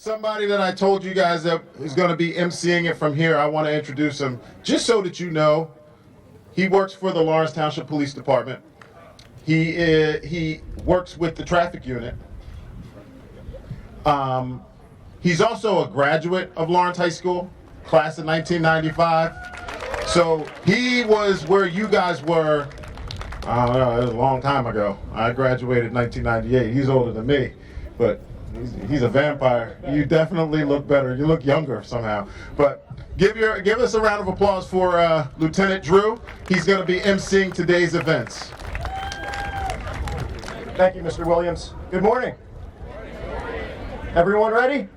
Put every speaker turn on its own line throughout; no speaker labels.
somebody that I told you guys that is going to be emceeing it from here. I want to introduce him just so that you know. He works for the Lawrence Township Police Department. He works with the traffic unit. He's also a graduate of Lawrence High School, class of 1995. So he was where you guys were, I don't know, it was a long time ago. I graduated in 1998. He's older than me, but he's a vampire. You definitely look better. You look younger somehow. But give us a round of applause for Lieutenant Drew. He's going to be emceeing today's events.
Thank you, Mr. Williams. Good morning. Everyone ready?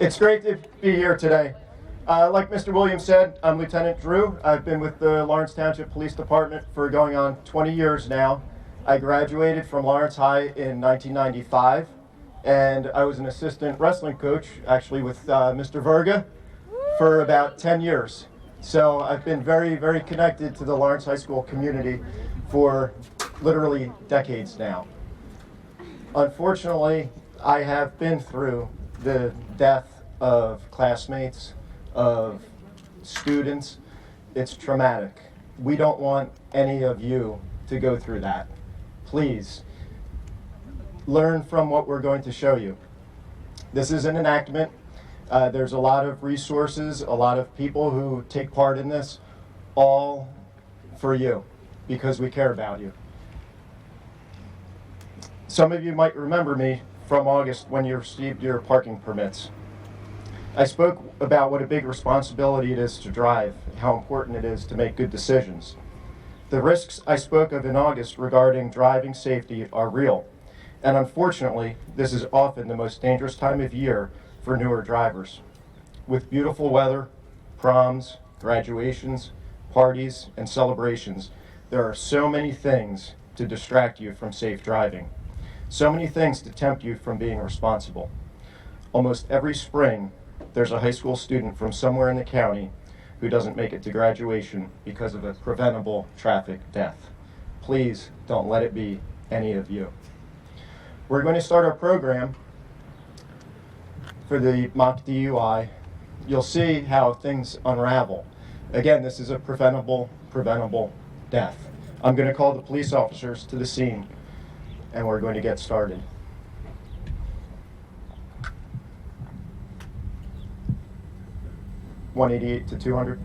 It's great to be here today. Like Mr. Williams said, I'm Lieutenant Drew. I've been with the Lawrence Township Police Department for going on 20 years now. I graduated from Lawrence High in 1995, and I was an assistant wrestling coach, actually with Mr. Verga, for about 10 years. So I've been very, very connected to the Lawrence High School community for literally decades now. Unfortunately, I have been through the death of classmates, of students. It's traumatic. We don't want any of you to go through that. Please, learn from what we're going to show you. This is an enactment. There's a lot of resources, a lot of people who take part in this, all for you, because we care about you. Some of you might remember me from August when you received your parking permits. I spoke about what a big responsibility it is to drive, how important it is to make good decisions. The risks I spoke of in August regarding driving safety are real, and unfortunately, this is often the most dangerous time of year for newer drivers. With beautiful weather, proms, graduations, parties, and celebrations, there are so many things to distract you from safe driving. So many things to tempt you from being responsible. Almost every spring, there's a high school student from somewhere in the county who doesn't make it to graduation because of a preventable traffic death. Please don't let it be any of you. We're going to start our program for the mock DUI. You'll see how things unravel. Again, this is a preventable death. I'm going to call the police officers to the scene, and we're going to get started. (188 to 200).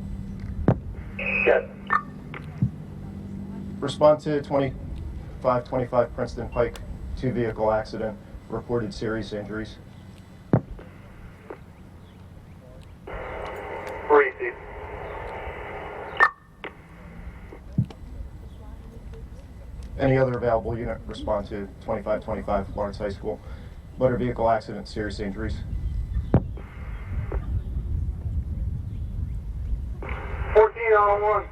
Yes.
Respond to 2525 Princeton Pike, 2-vehicle accident, reported serious injuries.
Receive.
Any other available unit, respond to 2525 Lawrence High School, motor vehicle accident, serious injuries.
14-on-1.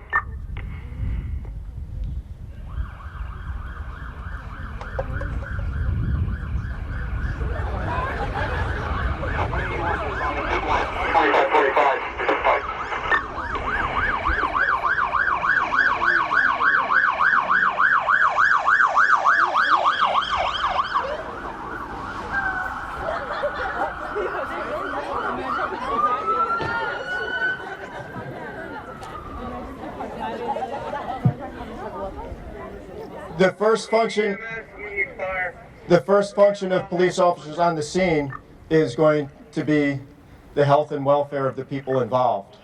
The first function of police officers on the scene is going to be the health and welfare of the people involved.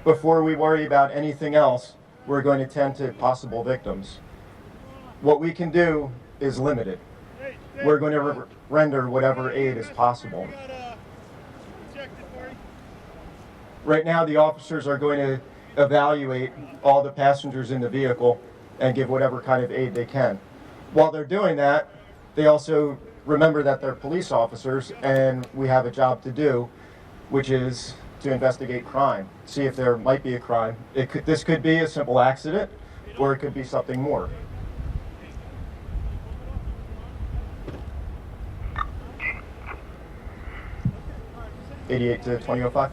Before we worry about anything else, we're going to tend to possible victims. What we can do is limited. We're going to render whatever aid is possible. Right now, the officers are going to evaluate all the passengers in the vehicle and give whatever kind of aid they can. While they're doing that, they also remember that they're police officers and we have a job to do, which is to investigate crime, see if there might be a crime. This could be a simple accident, or it could be something more. (88 to 2005).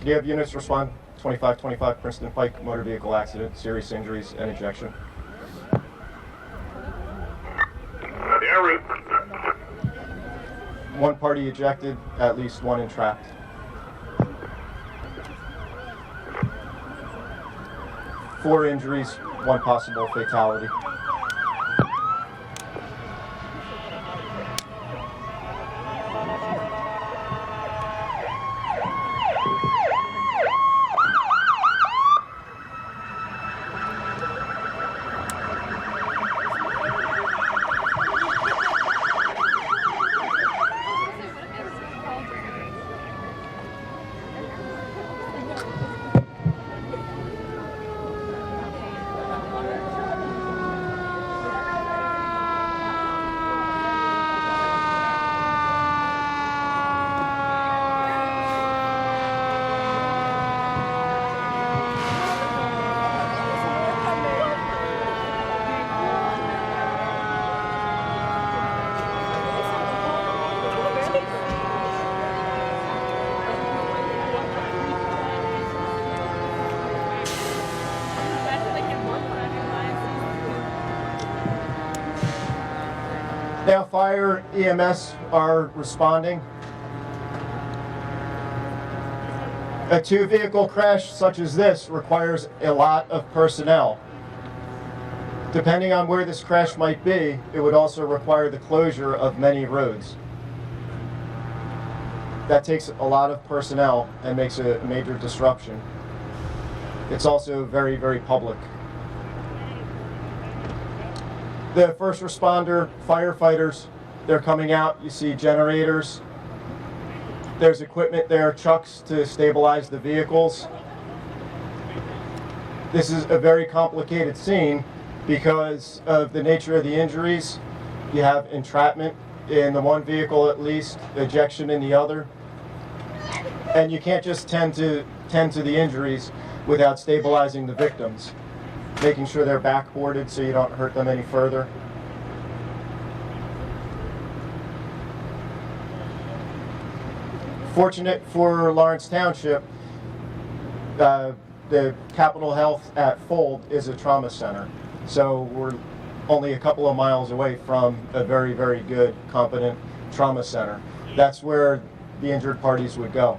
Can you have units respond? 2525 Princeton Pike, motor vehicle accident, serious injuries and ejection. one party ejected, at least one entrapped. Four injuries, one possible fatality. Now fire EMS are responding. A two-vehicle crash such as this requires a lot of personnel. Depending on where this crash might be, it would also require the closure of many roads. That takes a lot of personnel and makes a major disruption. It's also very, very public. The first responder, firefighters, they're coming out. You see generators. There's equipment there, trucks to stabilize the vehicles. This is a very complicated scene because of the nature of the injuries. You have entrapment in the one vehicle at least, ejection in the other. And you can't just tend to the injuries without stabilizing the victims, making sure they're backboarded so you don't hurt them any further. Fortunate for Lawrence Township, the Capitol Health at Fold is a trauma center. So we're only a couple of miles away from a very, very good, competent trauma center. That's where the injured parties would go.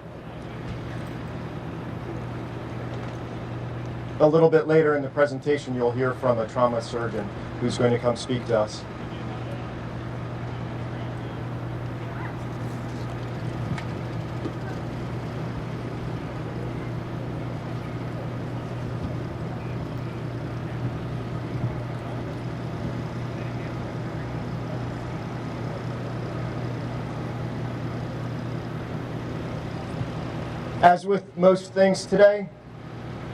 A little bit later in the presentation, you'll hear from a trauma surgeon who's going to come speak to us. As with most things today,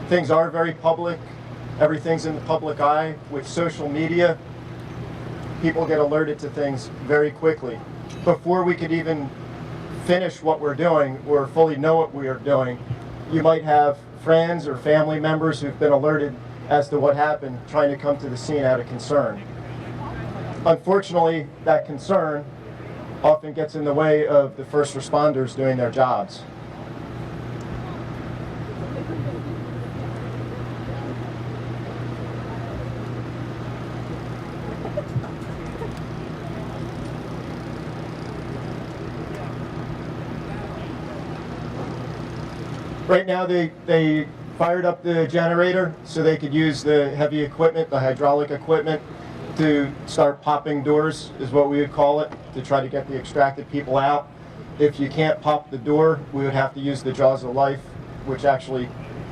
things are very public. Everything's in the public eye. With social media, people get alerted to things very quickly. Before we could even finish what we're doing or fully know what we are doing, you might have friends or family members who've been alerted as to what happened, trying to come to the scene out of concern. Unfortunately, that concern often gets in the way of the first responders doing their jobs. Right now they fired up the generator so they could use the heavy equipment, the hydraulic equipment, to start popping doors, is what we would call it, to try to get the extracted people out. If you can't pop the door, we would have to use the jaws of life, which actually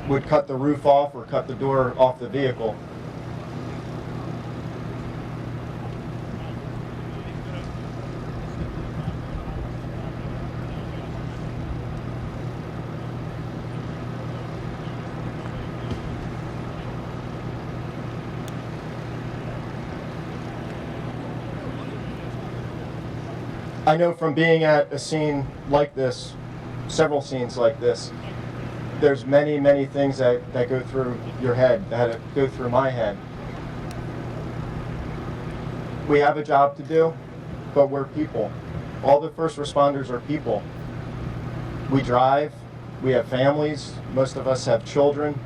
would cut the roof off or cut the door off the vehicle. I know from being at a scene like this, several scenes like this, there's many, many things that go through your head, that go through my head. We have a job to do, but we're people. All the first responders are people. We drive, we have families, most of us have children,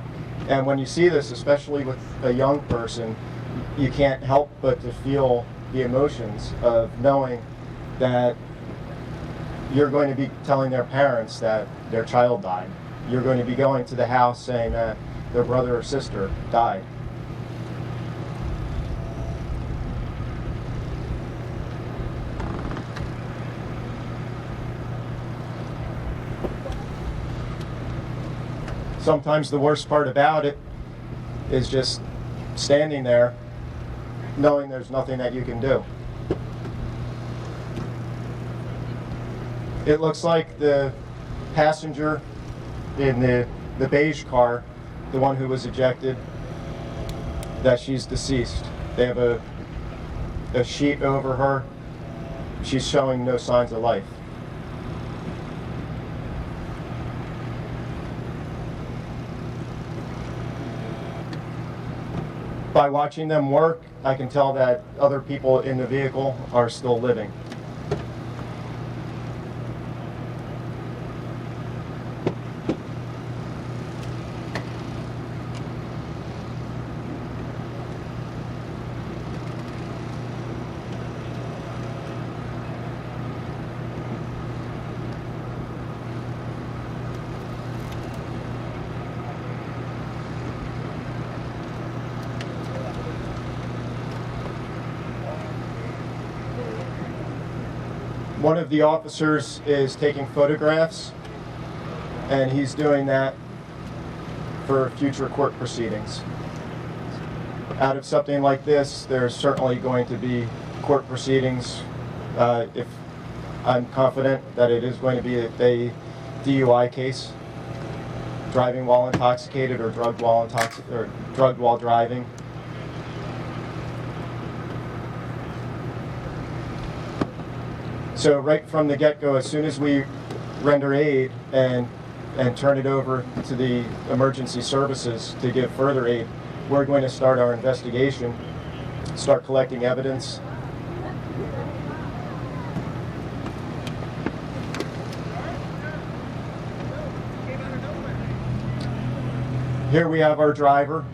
and when you see this, especially with a young person, you can't help but to feel the emotions of knowing that you're going to be telling their parents that their child died. You're going to be going to the house saying that their brother or sister died. Sometimes the worst part about it is just standing there knowing there's nothing that you can do. It looks like the passenger in the beige car, the one who was ejected, that she's deceased. They have a sheet over her. She's showing no signs of life. By watching them work, I can tell that other people in the vehicle are still living. One of the officers is taking photographs, and he's doing that for future court proceedings. Out of something like this, there's certainly going to be court proceedings. If I'm confident that it is going to be a DUI case, driving while intoxicated or drugged while driving. So right from the get-go, as soon as we render aid and turn it over to the emergency services to give further aid, we're going to start our investigation, start collecting evidence. Here we have our driver.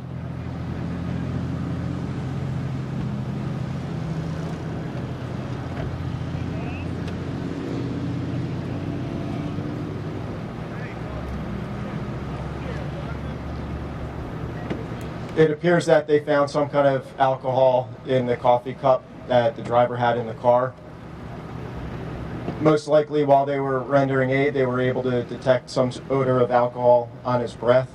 It appears that they found some kind of alcohol in the coffee cup that the driver had in the car. Most likely, while they were rendering aid, they were able to detect some odor of alcohol on his breath.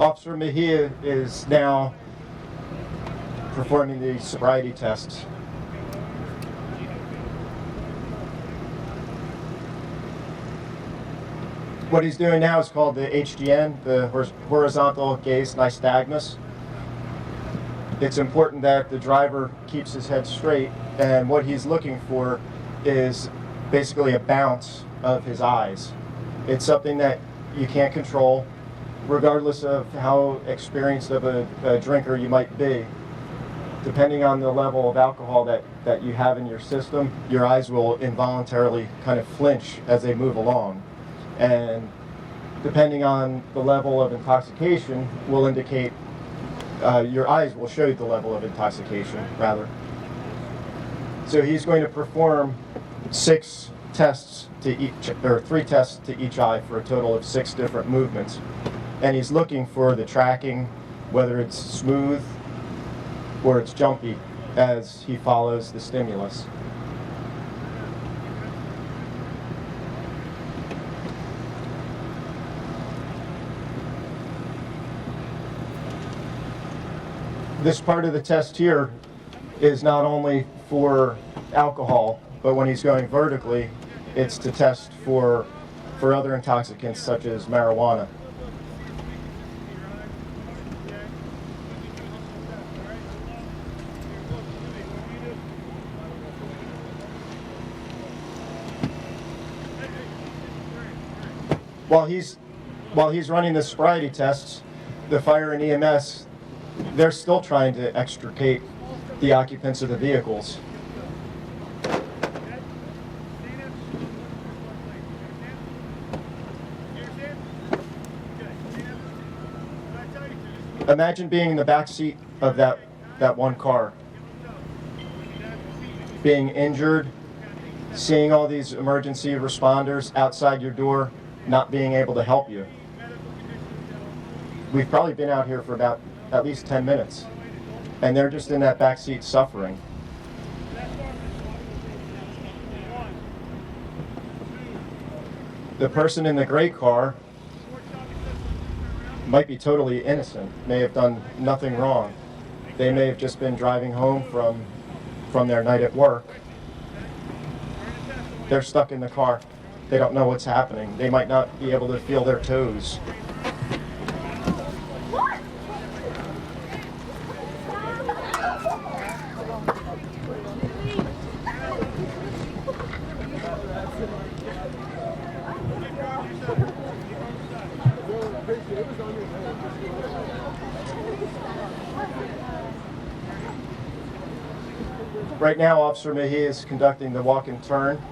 Officer Mejia is now performing the sobriety tests. What he's doing now is called the HGN, the horizontal gaze nystagmus. It's important that the driver keeps his head straight, and what he's looking for is basically a bounce of his eyes. It's something that you can't control, regardless of how experienced of a drinker you might be. Depending on the level of alcohol that you have in your system, your eyes will involuntarily kind of flinch as they move along. And depending on the level of intoxication will indicate, your eyes will show you the level of intoxication, rather. So he's going to perform 6 tests to each, or 3 tests to each eye for a total of 6 different movements. And he's looking for the tracking, whether it's smooth or it's jumpy as he follows the stimulus. This part of the test here is not only for alcohol, but when he's going vertically, it's to test for other intoxicants such as marijuana. While he's running the sobriety tests, the fire and EMS, they're still trying to extricate the occupants of the vehicles. Imagine being in the back seat of that one car. being injured, seeing all these emergency responders outside your door, not being able to help you. We've probably been out here for about at least 10 minutes, and they're just in that back seat suffering. The person in the gray car might be totally innocent, may have done nothing wrong. They may have just been driving home from their night at work. They're stuck in the car. They don't know what's happening. They might not be able to feel their toes. Right now, Officer Mahi is conducting the walk and turn.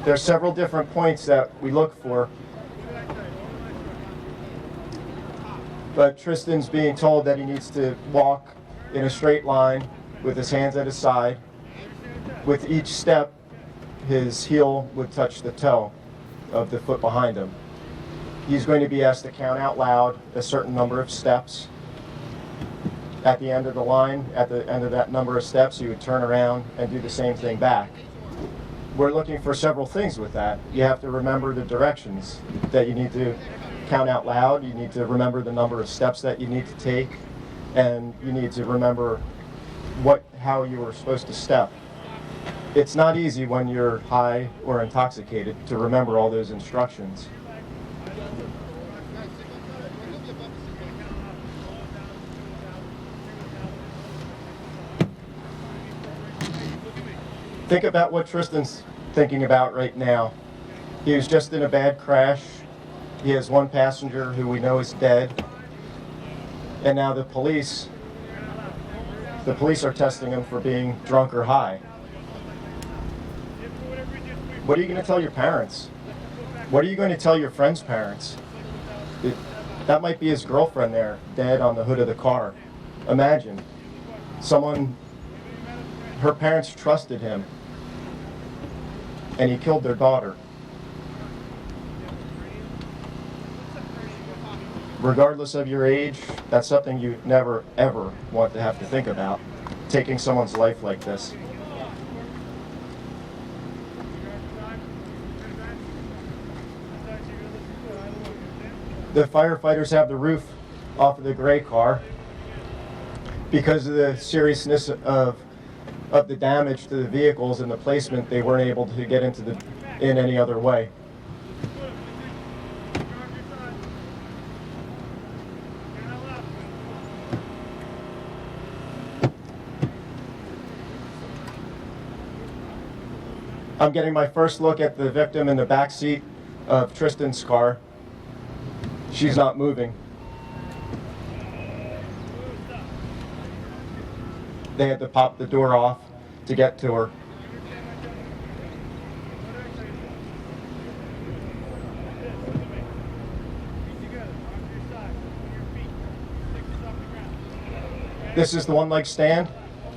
There are several different points that we look for, but Tristan's being told that he needs to walk in a straight line with his hands at his side. With each step, his heel would touch the toe of the foot behind him. He's going to be asked to count out loud a certain number of steps. At the end of the line, at the end of that number of steps, he would turn around and do the same thing back. We're looking for several things with that. You have to remember the directions that you need to count out loud. You need to remember the number of steps that you need to take, and you need to remember how you were supposed to step. It's not easy when you're high or intoxicated to remember all those instructions. Think about what Tristan's thinking about right now. He was just in a bad crash. He has one passenger who we know is dead. And now the police are testing him for being drunk or high. What are you going to tell your parents? What are you going to tell your friend's parents? That might be his girlfriend there, dead on the hood of the car. Imagine. Her parents trusted him, and he killed their daughter. Regardless of your age, that's something you never, ever want to have to think about, taking someone's life like this. The firefighters have the roof off of the gray car because of the seriousness of the damage to the vehicles and the placement. They weren't able to get in any other way. I'm getting my first look at the victim in the back seat of Tristan's car. She's not moving. They had to pop the door off to get to her. This is the one-leg stand.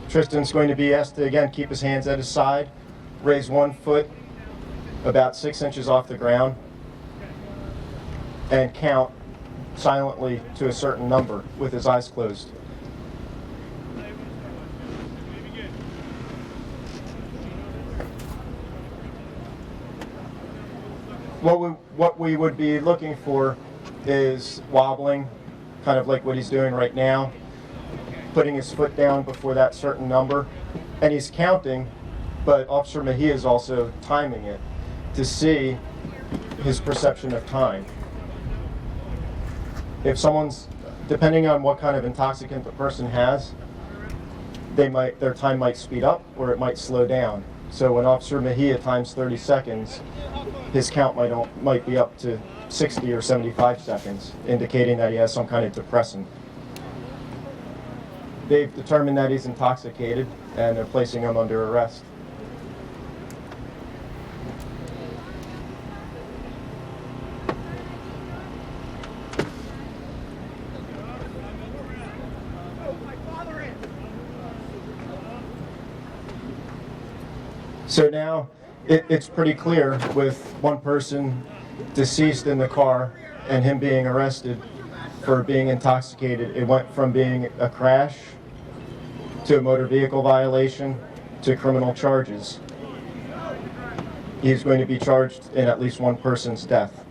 Tristan's going to be asked to, again, keep his hands at his side, raise one foot about 6 inches off the ground, and count silently to a certain number with his eyes closed. What we would be looking for is wobbling, kind of like what he's doing right now, putting his foot down before that certain number, and he's counting, but Officer Mahi is also timing it to see his perception of time. If someone's, depending on what kind of intoxicant the person has, their time might speed up or it might slow down. So when Officer Mahi times 30 seconds, his count might be up to 60 or 75 seconds, indicating that he has some kind of depressant. They've determined that he's intoxicated and they're placing him under arrest. So now it's pretty clear with one person deceased in the car and him being arrested for being intoxicated. It went from being a crash to a motor vehicle violation to criminal charges. He's going to be charged in at least one person's death.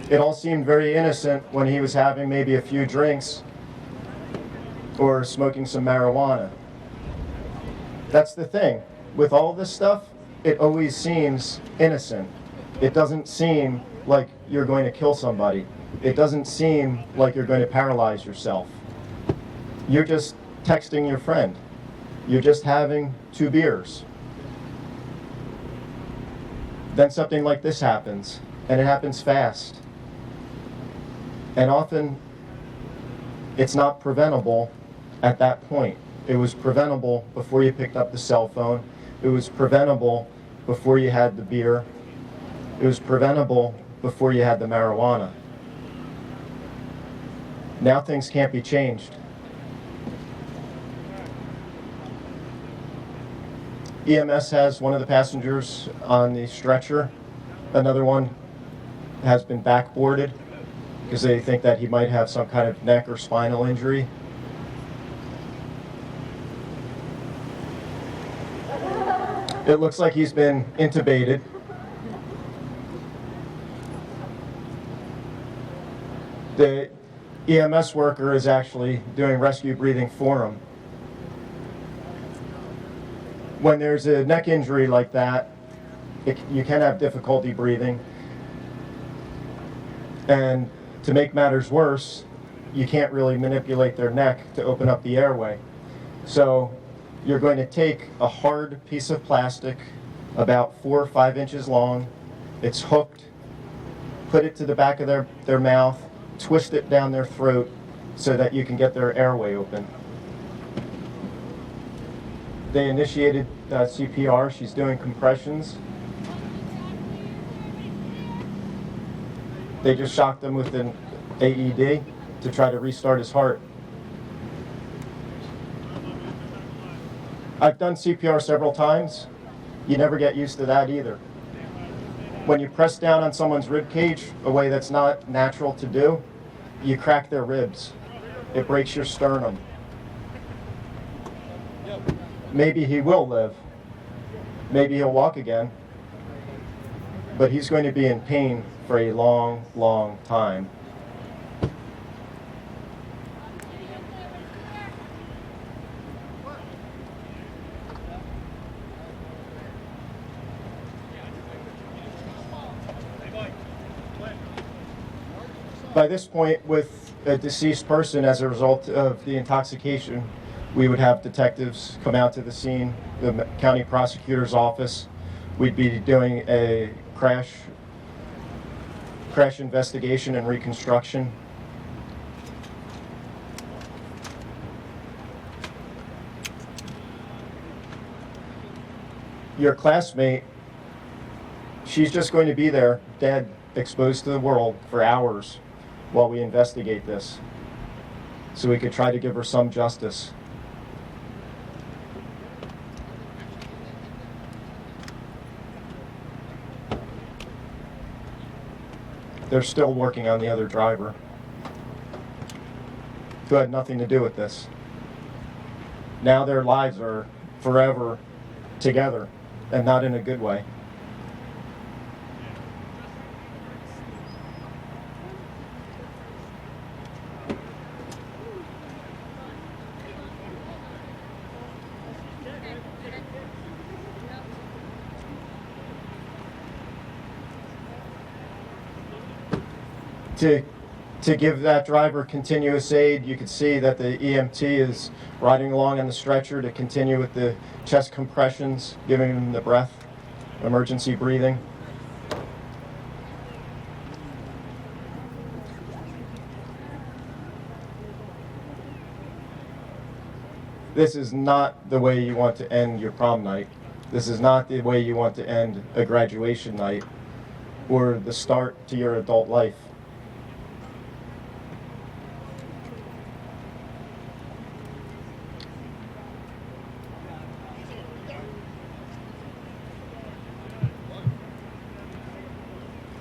It all seemed very innocent when he was having maybe a few drinks or smoking some marijuana. That's the thing. With all this stuff, it always seems innocent. It doesn't seem like you're going to kill somebody. It doesn't seem like you're going to paralyze yourself. You're just texting your friend. You're just having 2 beers. Then something like this happens, and it happens fast. And often, it's not preventable at that point. It was preventable before you picked up the cell phone. It was preventable before you had the beer. It was preventable before you had the marijuana. Now things can't be changed. EMS has one of the passengers on the stretcher. Another one has been backboarded because they think that he might have some kind of neck or spinal injury. It looks like he's been intubated. The EMS worker is actually doing rescue breathing for him. When there's a neck injury like that, you can have difficulty breathing. And to make matters worse, you can't really manipulate their neck to open up the airway. So you're going to take a hard piece of plastic about 4 or 5 inches long. It's hooked. Put it to the back of their mouth, twist it down their throat so that you can get their airway open. They initiated CPR. She's doing compressions. They just shocked him with an AED to try to restart his heart. I've done CPR several times. You never get used to that either. When you press down on someone's rib cage a way that's not natural to do, you crack their ribs. It breaks your sternum. Maybe he will live. Maybe he'll walk again. But he's going to be in pain for a long, long time. By this point, with a deceased person as a result of the intoxication, we would have detectives come out to the scene, the county prosecutor's office. We'd be doing a crash investigation and reconstruction. Your classmate, she's just going to be there, dead, exposed to the world for hours while we investigate this, so we could try to give her some justice. They're still working on the other driver, who had nothing to do with this. Now their lives are forever together, and not in a good way. To give that driver continuous aid, you could see that the EMT is riding along on the stretcher to continue with the chest compressions, giving him the breath, emergency breathing. This is not the way you want to end your prom night. This is not the way you want to end a graduation night or the start to your adult life.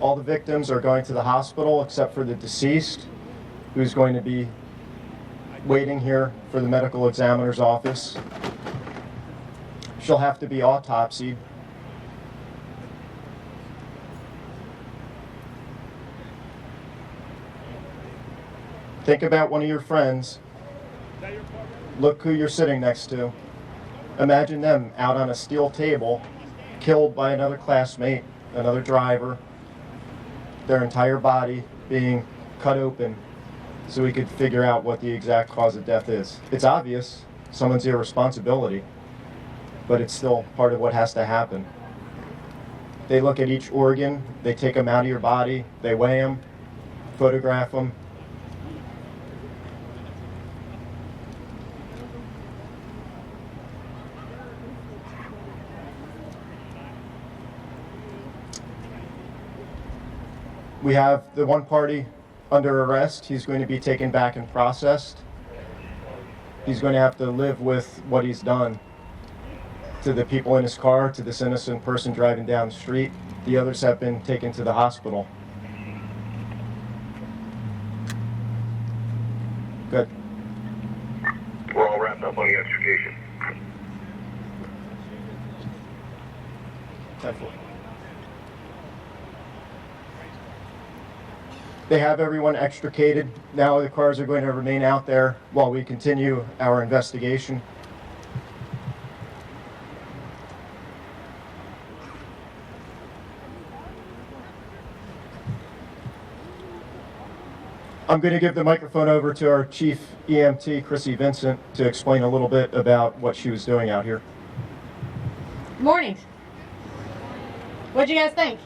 All the victims are going to the hospital except for the deceased, who's going to be waiting here for the medical examiner's office. She'll have to be autopsied. Think about one of your friends. Look who you're sitting next to. Imagine them out on a steel table, killed by another classmate, another driver, their entire body being cut open so we could figure out what the exact cause of death is. It's obvious, someone's irresponsibility, but it's still part of what has to happen. They look at each organ, they take them out of your body, they weigh them, photograph them. We have the one party under arrest. He's going to be taken back and processed. He's going to have to live with what he's done to the people in his car, to this innocent person driving down the street. The others have been taken to the hospital. Good.
We're all wrapped up on the extrication.
10-4. They have everyone extricated. Now the cars are going to remain out there while we continue our investigation. I'm going to give the microphone over to our chief EMT, Chrissy Vincent, to explain a little bit about what she was doing out here.
Morning. What'd you guys think?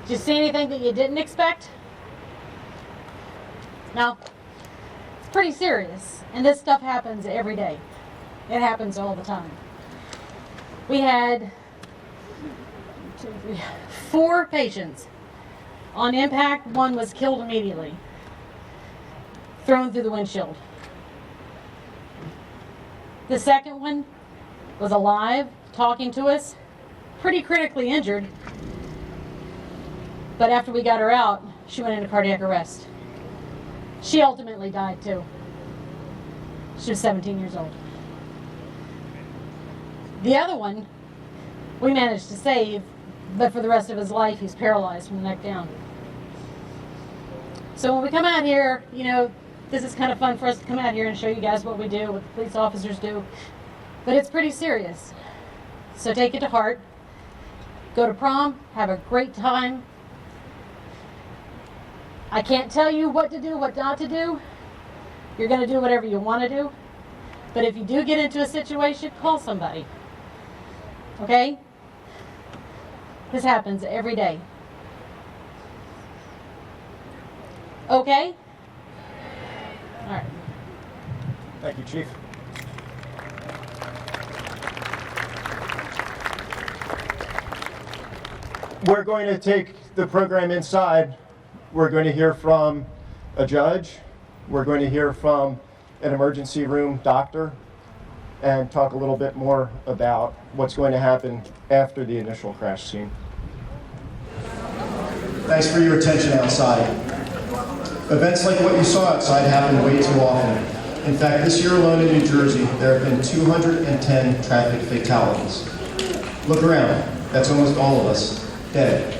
Did you see anything that you didn't expect? No? It's pretty serious. And this stuff happens every day. It happens all the time. We had 4 patients. On impact, 1 was killed immediately. Thrown through the windshield. The second one was alive, talking to us, pretty critically injured. But after we got her out, she went into cardiac arrest. She ultimately died too. She was 17 years old. The other one, we managed to save, but for the rest of his life, he's paralyzed from the neck down. So when we come out here, you know, this is kind of fun for us to come out here and show you guys what we do, what the police officers do. But it's pretty serious. So take it to heart. Go to prom, have a great time. I can't tell you what to do, what not to do. You're going to do whatever you want to do. But if you do get into a situation, call somebody. Okay? This happens every day. Okay? All right.
Thank you, Chief. We're going to take the program inside. We're going to hear from a judge. We're going to hear from an emergency room doctor and talk a little bit more about what's going to happen after the initial crash scene.
Thanks for your attention outside. Events like what you saw outside happen way too often. In fact, this year alone in New Jersey, there have been 210 traffic fatalities. Look around. That's almost all of us dead.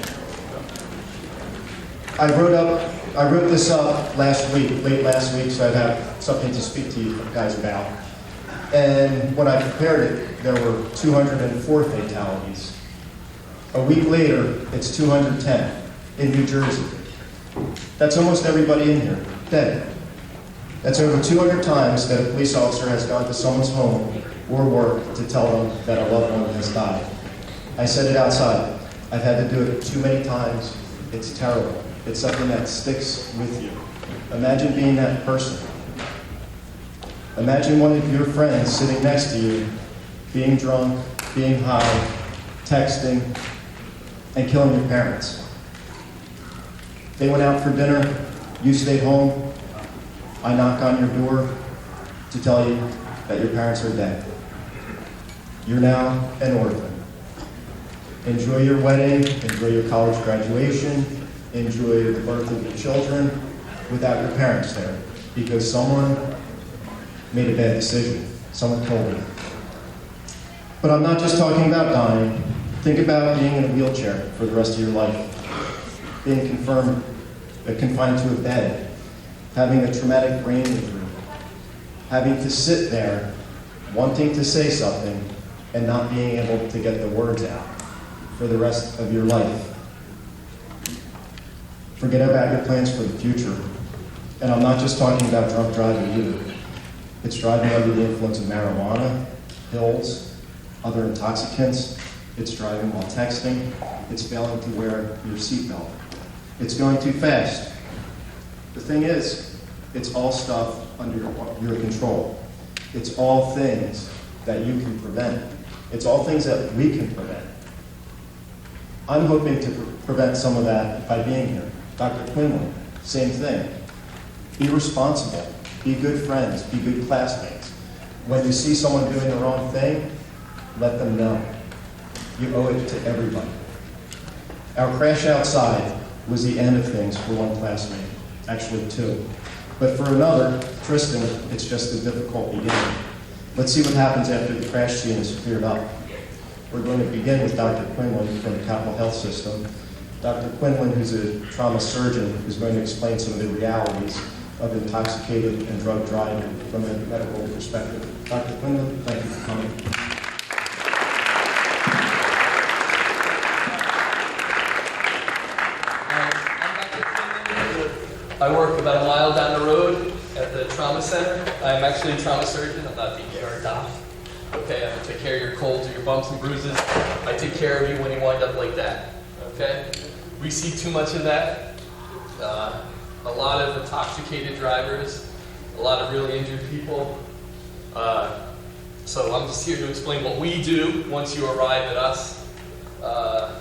I wrote this up late last week, so I'd have something to speak to you guys about. And when I prepared it, there were 204 fatalities. A week later, it's 210 in New Jersey. That's almost everybody in here, dead. That's over 200 times that a police officer has gone to someone's home or work to tell them that a loved one has died. I said it outside. I've had to do it too many times. It's terrible. It's something that sticks with you. Imagine being that person. Imagine one of your friends sitting next to you, being drunk, being high, texting, and killing your parents. They went out for dinner, you stayed home, I knock on your door to tell you that your parents are dead. You're now an orphan. Enjoy your wedding, enjoy your college graduation, enjoy the birth of your children without your parents there, because someone made a bad decision. Someone told me. But I'm not just talking about dying. Think about being in a wheelchair for the rest of your life, being confined to a bed, having a traumatic brain injury, having to sit there, wanting to say something, and not being able to get the words out for the rest of your life. Forget about your plans for the future. And I'm not just talking about drunk driving either. It's driving under the influence of marijuana, pills, other intoxicants. It's driving while texting. It's failing to wear your seatbelt. It's going too fast. The thing is, it's all stuff under your control. It's all things that you can prevent. It's all things that we can prevent. I'm hoping to prevent some of that by being here. Dr. Quinlan, same thing. Be responsible. Be good friends. Be good classmates. When you see someone doing the wrong thing, let them know. You owe it to everybody. Our crash outside was the end of things for one classmate, actually two. But for another, Tristan, it's just a difficult beginning. Let's see what happens after the crash scene is cleared up. We're going to begin with Dr. Quinlan from the Capital Health System. Dr. Quinlan, who's a trauma surgeon, is going to explain some of the realities of intoxicated and drug driving from a medical perspective. Dr. Quinlan, thank you for coming.
I work about a mile down the road at the trauma center. I'm actually a trauma surgeon. I'm not the ER doc. Okay, I don't take care of your colds or your bumps and bruises. I take care of you when you wind up like that. Okay? We see too much of that. A lot of intoxicated drivers, a lot of really injured people. So I'm just here to explain what we do once you arrive at us.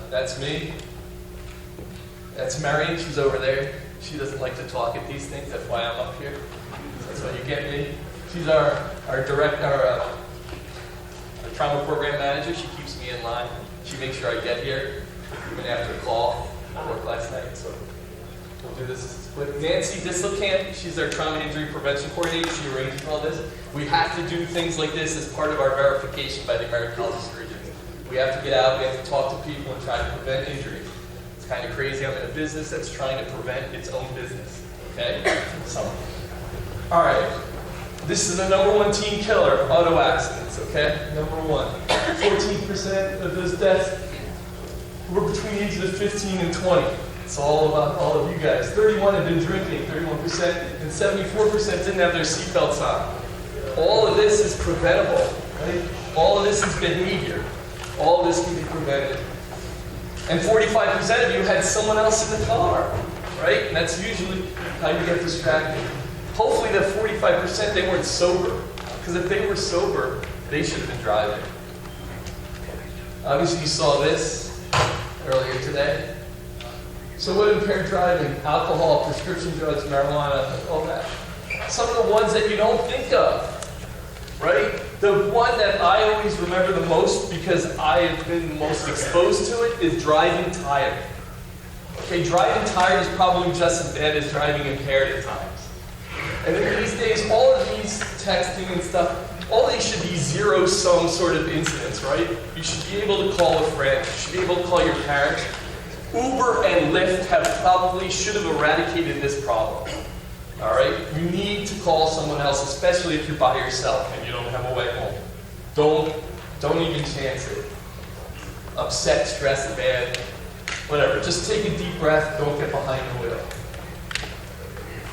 That's me. That's Marion. She's over there. She doesn't like to talk at these things. That's why I'm up here. That's why you get me. She's our trauma program manager. She keeps me in line. She makes sure I get here, even after a call. I worked last night, so we'll do this quick. Nancy Disselkamp, she's our trauma injury prevention coordinator. She arranges all this. We have to do things like this as part of our verification by the American College of Surgeons. We have to get out, we have to talk to people and try to prevent injury. It's kind of crazy. I'm in a business that's trying to prevent its own business. Okay? So, all right. This is the #1 teen killer, auto accidents, okay? #1. 14% of those deaths were between the ages of 15 and 20. It's all about all of you guys. 31 had been drinking, 31%, and 74% didn't have their seatbelts on. All of this is preventable, right? All of this is behavior. All of this can be prevented. And 45% of you had someone else in the car, right? And that's usually how you get distracted. Hopefully that 45% they weren't sober, because if they were sober, they should have been driving. Obviously you saw this earlier today. So what impaired driving? Alcohol, prescription drugs, marijuana, all that. Some of the ones that you don't think of, right? The one that I always remember the most because I have been most exposed to it is driving tired. Okay, driving tired is probably just as bad as driving impaired at times. And in these days, all of these texting and stuff, all these should be zero-sum sort of incidents, right? You should be able to call a friend. You should be able to call your parents. Uber and Lyft should have eradicated this problem. All right? You need to call someone else, especially if you're by yourself and you don't have a way home. Don't even chance it. Upset, stressed, bad, whatever. Just take a deep breath. Don't get behind the wheel.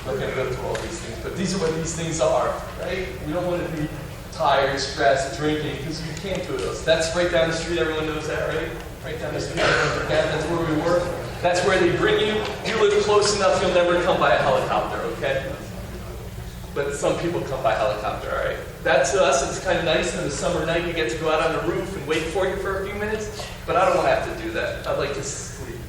I'm not going to go through all these things, but these are what these things are, right? We don't want to be tired, stressed, drinking, because you can't do those. That's right down the street. Everyone knows that, right? Right down the street. That's where we work. That's where they bring you. You live close enough, you'll never come by a helicopter, okay? But some people come by helicopter, all right? That to us, it's kind of nice. In the summer night, you get to go out on the roof and wait for you for a few minutes. But I don't want to have to do that. I'd like to sleep.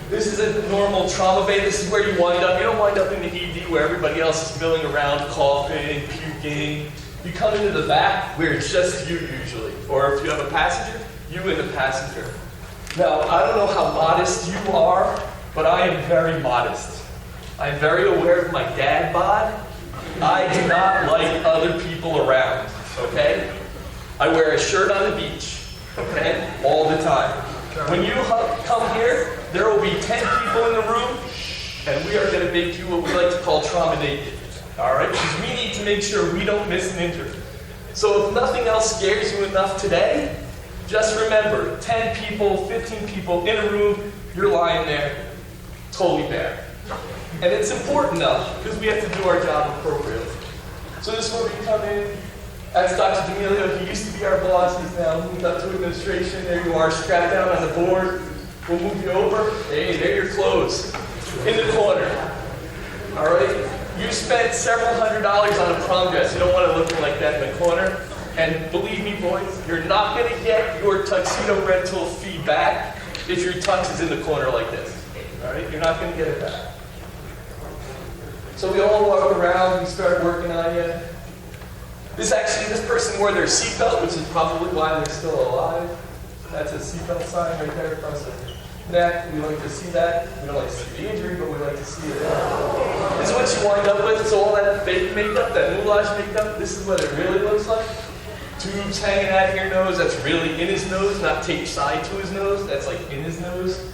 This is a normal trauma bay. This is where you wind up. You don't wind up in the ED where everybody else is milling around, coughing, puking. You come into the back where it's just you usually. Or if you have a passenger, you and the passenger. Now, I don't know how modest you are, but I am very modest. I'm very aware of my dad bod. I do not like other people around, okay? I wear a shirt on the beach, okay, all the time. When you come here, there will be 10 people in the room, and we are going to make you what we like to call trauma naked, all right? Because we need to make sure we don't miss an injury. So if nothing else scares you enough today, just remember, 10 people, 15 people in a room, you're lying there, totally bare. And it's important though, because we have to do our job appropriately. So this is where we come in. That's Dr. D'Amelio. He used to be our boss. He's now moved up to administration. There you are, strapped down on the board. We'll move you over. Hey, there are your clothes. In the corner. All right? You spent several $100s on a prom dress. You don't want it looking like that in the corner. And believe me, boys, you're not going to get your tuxedo rental fee back if your tux is in the corner like this. All right? You're not going to get it back. So we all walk around. We start working on you. This person wore their seatbelt, which is probably why they're still alive. That's a seatbelt sign right there across the neck. We like to see that. We don't like to see the injury, but we like to see it. This is what you wind up with. So all that fake makeup, that moulage makeup, this is what it really looks like. Tubes hanging out of your nose, that's really in his nose, not taped side to his nose, that's like in his nose.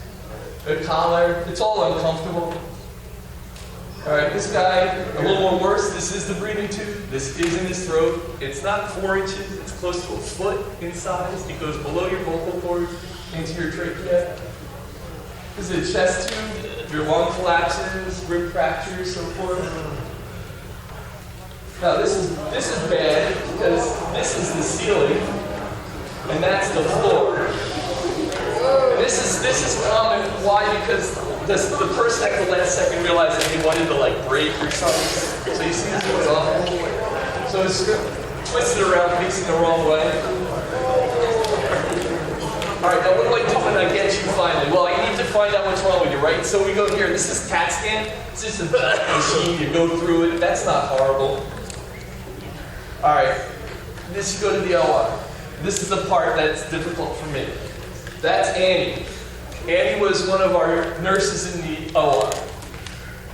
A collar, it's all uncomfortable. All right, this guy, a little more worse, this is the breathing tube. This is in his throat. It's not 4 inches, it's close to a foot in size. It goes below your vocal cords into your trachea. This is a chest tube, your lung collapses, rib fractures, so forth. Now this is bad because this is the ceiling and that's the floor. And this is common. Why? Because the person at the last second realized that they wanted to like break or something. So you see this goes off. So it's twisted around, facing the wrong way. All right, now what do I do when I get you finally? Well, I need to find out what's wrong with you, right? So we go here. This is CAT scan. It's just a machine. You go through it. That's not horrible. All right, this you go to the OR. This is the part that's difficult for me. That's Annie. Annie was one of our nurses in the OR.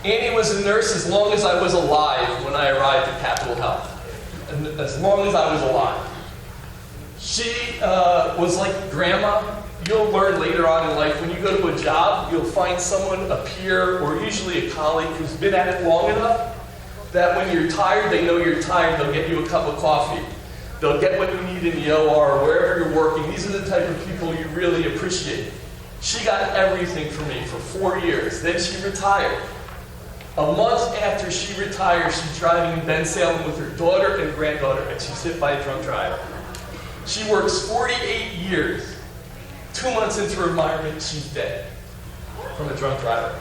Annie was a nurse as long as I was alive when I arrived at Capitol Health. And as long as I was alive. She was like grandma. You'll learn later on in life, when you go to a job, you'll find someone, a peer, or usually a colleague who's been at it long enough that when you're tired, they know you're tired, they'll get you a cup of coffee. They'll get what you need in the OR or wherever you're working. These are the type of people you really appreciate. She got everything for me for 4 years. Then she retired. A month after she retired, she's driving in Bensalem with her daughter and granddaughter, and she's hit by a drunk driver. She works 48 years. 2 months into her retirement, she's dead from a drunk driver.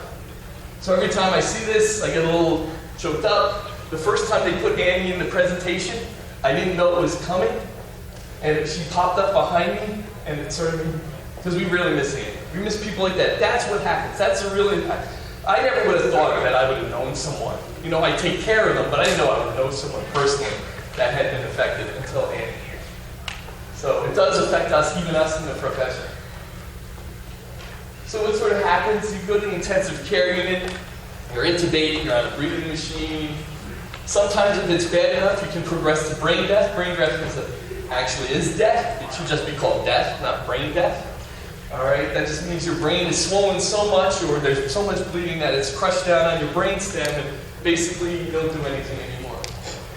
So every time I see this, I get a little choked up. The first time they put Annie in the presentation, I didn't know it was coming, and she popped up behind me, and it sort of, because we really miss Annie. We miss people like that. That's what happens. That's a real impact. I never would have thought that I would have known someone. You know, I take care of them, but I didn't know I would know someone personally that had been affected until Annie. So it does affect us, even us in the profession. So what sort of happens? You go to the intensive care unit, you're intubated, you're on a breathing machine. Sometimes if it's bad enough, you can progress to brain death. Brain death actually is death. It should just be called death, not brain death. All right, that just means your brain is swollen so much, or there's so much bleeding that it's crushed down on your brainstem, and basically you don't do anything anymore.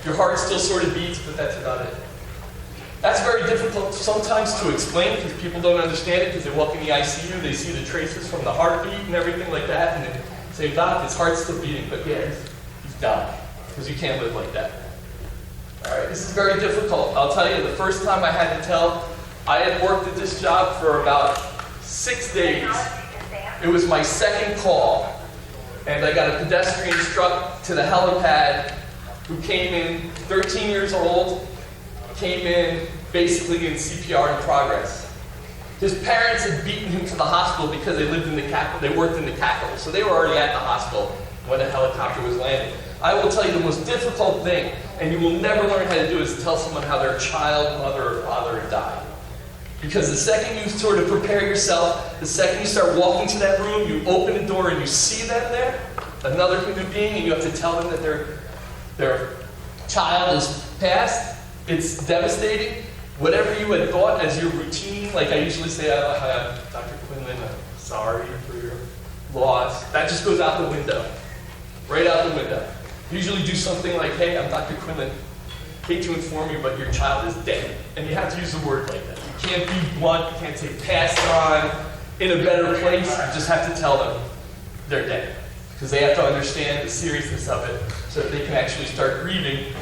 Your heart still sort of beats, but that's about it. That's very difficult sometimes to explain because people don't understand it because they walk in the ICU, they see the traces from the heartbeat and everything like that, and they say, Doc, his heart's still beating, but yeah, he's died because you can't live like that. All right, this is very difficult. I'll tell you, the first time I had to tell, I had worked at this job for about 6 days. It was my second call, and I got a pedestrian struck to the helipad who came in, 13 years old, came in basically in CPR in progress. His parents had beaten him to the hospital because they lived in the capital, they worked in the capital, so they were already at the hospital when the helicopter was landing. I will tell you the most difficult thing, and you will never learn how to do, is tell someone how their child, mother, or father died. Because the second you sort of prepare yourself, the second you start walking to that room, you open the door and you see them there, another human being, and you have to tell them that their child is passed, it's devastating. Whatever you had thought as your routine, like I usually say, Dr. Quinlan, I'm sorry for your loss. That just goes out the window, right out the window. Usually do something like, hey, I'm Dr. Quinlan. Hate to inform you, but your child is dead. And you have to use a word like that. You can't be blunt, you can't say passed on, in a better place. You just have to tell them they're dead. Because they have to understand the seriousness of it so that they can actually start grieving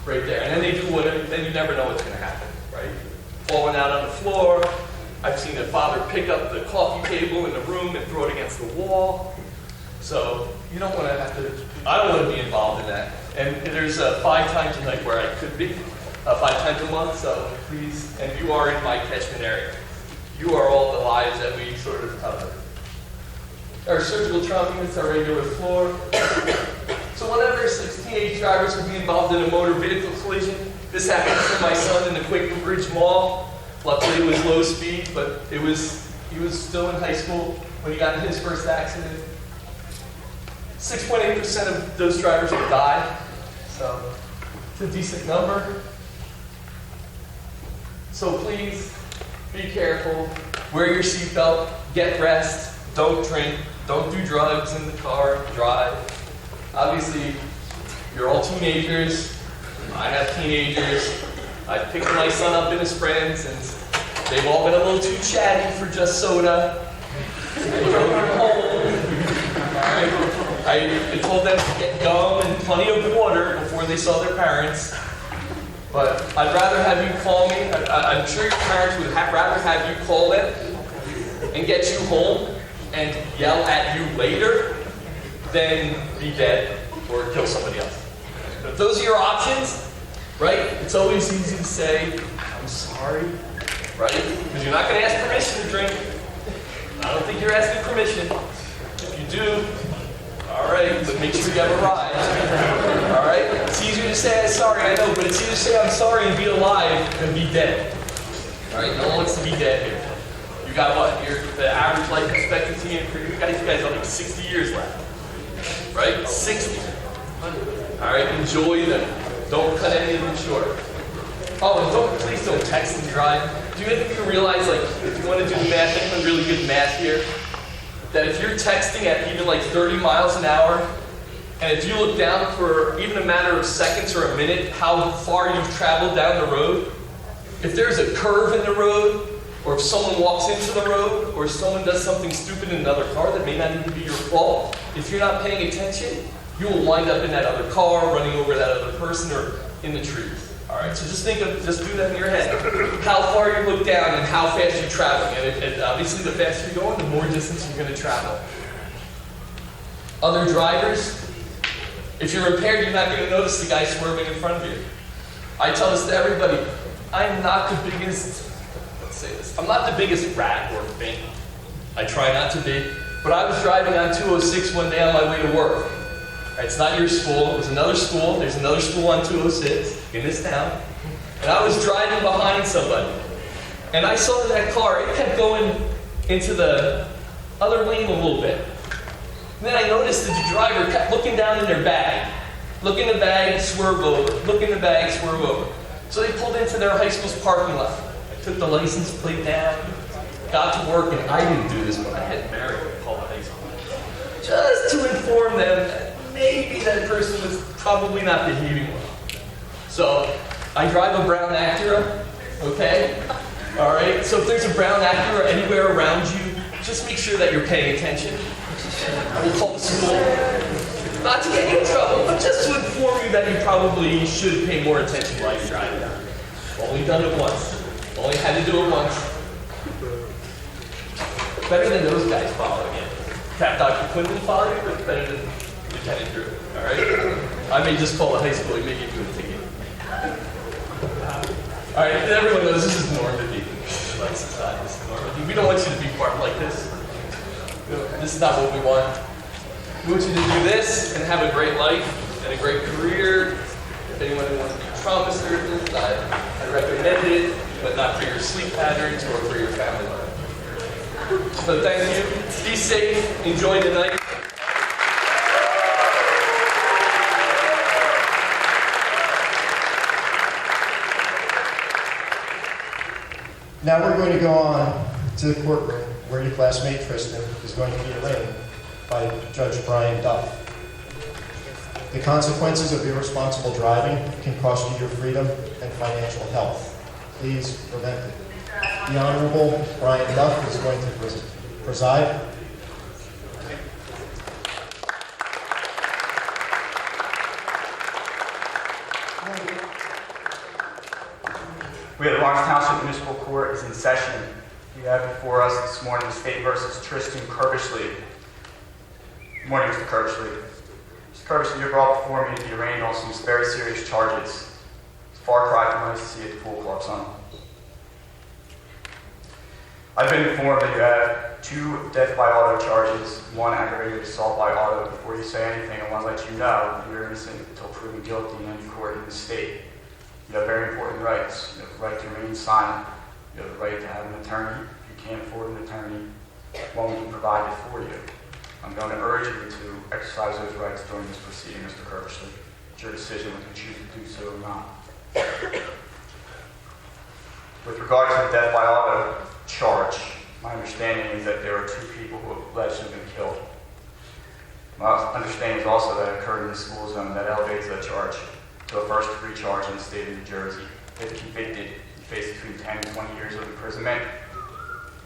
right there. And then they do whatever, then you never know what's going to happen, right? Falling out on the floor. I've seen a father pick up the coffee table in the room and throw it against the wall. So you don't want to have to, I don't want to be involved in that. And there's 5 times a night where I could be, 5 times a month, so please, and you are in my catchment area. You are all the lives that we sort of cover. Our surgical trauma units are regular floor. So whenever teenage drivers would be involved in a motor vehicle collision, this happened to my son in the Quaker Bridge Mall. Luckily it was low speed, but he was still in high school when he got in his first accident. 6.8% of those drivers will die, so it's a decent number. So please, be careful, wear your seatbelt, get rest, don't drink, don't do drugs in the car, drive. Obviously, you're all teenagers, I have teenagers. I picked my son up and his friends, and they've all been a little too chatty for just soda. I drove them home. I told them to get gum and plenty of water before they saw their parents. But I'd rather have you call me. I'm sure your parents would rather have you call them and get you home and yell at you later than be dead or kill somebody else. But if those are your options, right? It's always easy to say, I'm sorry, right? Because you're not going to ask permission to drink. I don't think you're asking permission. If you do, all right, but make sure you have a ride. All right? It's easier to say I'm sorry, I know, but it's easier to say I'm sorry and be alive than be dead. All right? No one wants to be dead here. You got what? The average life expectancy for you guys are like 60 years left. Right? 60. All right? Enjoy them. Don't cut any of them short. Oh, and please don't text and drive. Do you realize, like, if you want to do the math, anyone really good math here? That if you're texting at even like 30 miles an hour, and if you look down for even a matter of seconds or a minute, how far you've traveled down the road, if there's a curve in the road, or if someone walks into the road, or someone does something stupid in another car that may not even be your fault, if you're not paying attention, you will wind up in that other car, running over that other person, or in the trees. All right, so just do that in your head. How far you look down and how fast you're traveling. And obviously the faster you're going, the more distance you're going to travel. Other drivers, if you're impaired, you're not going to notice the guy swerving in front of you. I tell this to everybody, I'm not the biggest, I'm not the biggest rat or thing. I try not to be. But I was driving on 206 one day on my way to work. It's not your school, it was another school. There's another school on 206 in this town. And I was driving behind somebody. And I saw that car, it kept going into the other lane a little bit. And then I noticed that the driver kept looking down in their bag. Look in the bag, swerve over. Look in the bag, swerve over. So they pulled into their high school's parking lot. I took the license plate down, got to work, and I didn't do this, but I had Mary call the high school. Just to inform them that maybe that person was probably not behaving well. So I drive a brown Acura, okay? All right, so if there's a brown Acura anywhere around you, just make sure that you're paying attention. We'll call the school. Not to get you in trouble, but just to inform you that you probably should pay more attention while you're driving. Only done it once. Only had to do it once. Better than those guys following you. Cap Dr. Quinlan followed you, but better than Lieutenant Drew. All right? I may just call the high school. He may give you a ticket. All right, everyone knows this is Normandy. This is Normandy. We don't want you to be part like this. This is not what we want. We want you to do this and have a great life and a great career. If anyone wants to be trauma surgeons, I recommend it. but not for your sleep patterns or for your family life. So thank you. Be safe. Enjoy the night.
Now we're going to go on to the courtroom where your classmate Tristan is going to be arraigned by Judge Brian Duff. The consequences of irresponsible driving can cost you your freedom and financial health. Please prevent it. The Honorable Brian Duff is going to preside.
We have the Lawrence Township Municipal Court is in session. We have before us this morning the State versus Tristan Kerbishley. Good morning, Mr. Kerbishley. Mr. Kerbishley, you're brought before me to be arraigned on some very serious charges. It's a far cry from what I used to see at the pool club, son. I've been informed that you have 2 death by auto charges, 1 aggravated assault by auto. Before you say anything, I want to let you know that you're innocent until proven guilty in any court in the state. You have very important rights. You have the right to remain silent. You have the right to have an attorney. If you can't afford an attorney, one will be provided for you. I'm going to urge you to exercise those rights during this proceeding, Mr. Kerbishley. It's your decision whether you choose to do so or not. With regard to the death by auto charge, my understanding is that there are 2 people who have allegedly been killed. My understanding is also that it occurred in the school zone that elevates that charge to a first-degree charge in the state of New Jersey. If convicted, you face between 10 and 20 years of imprisonment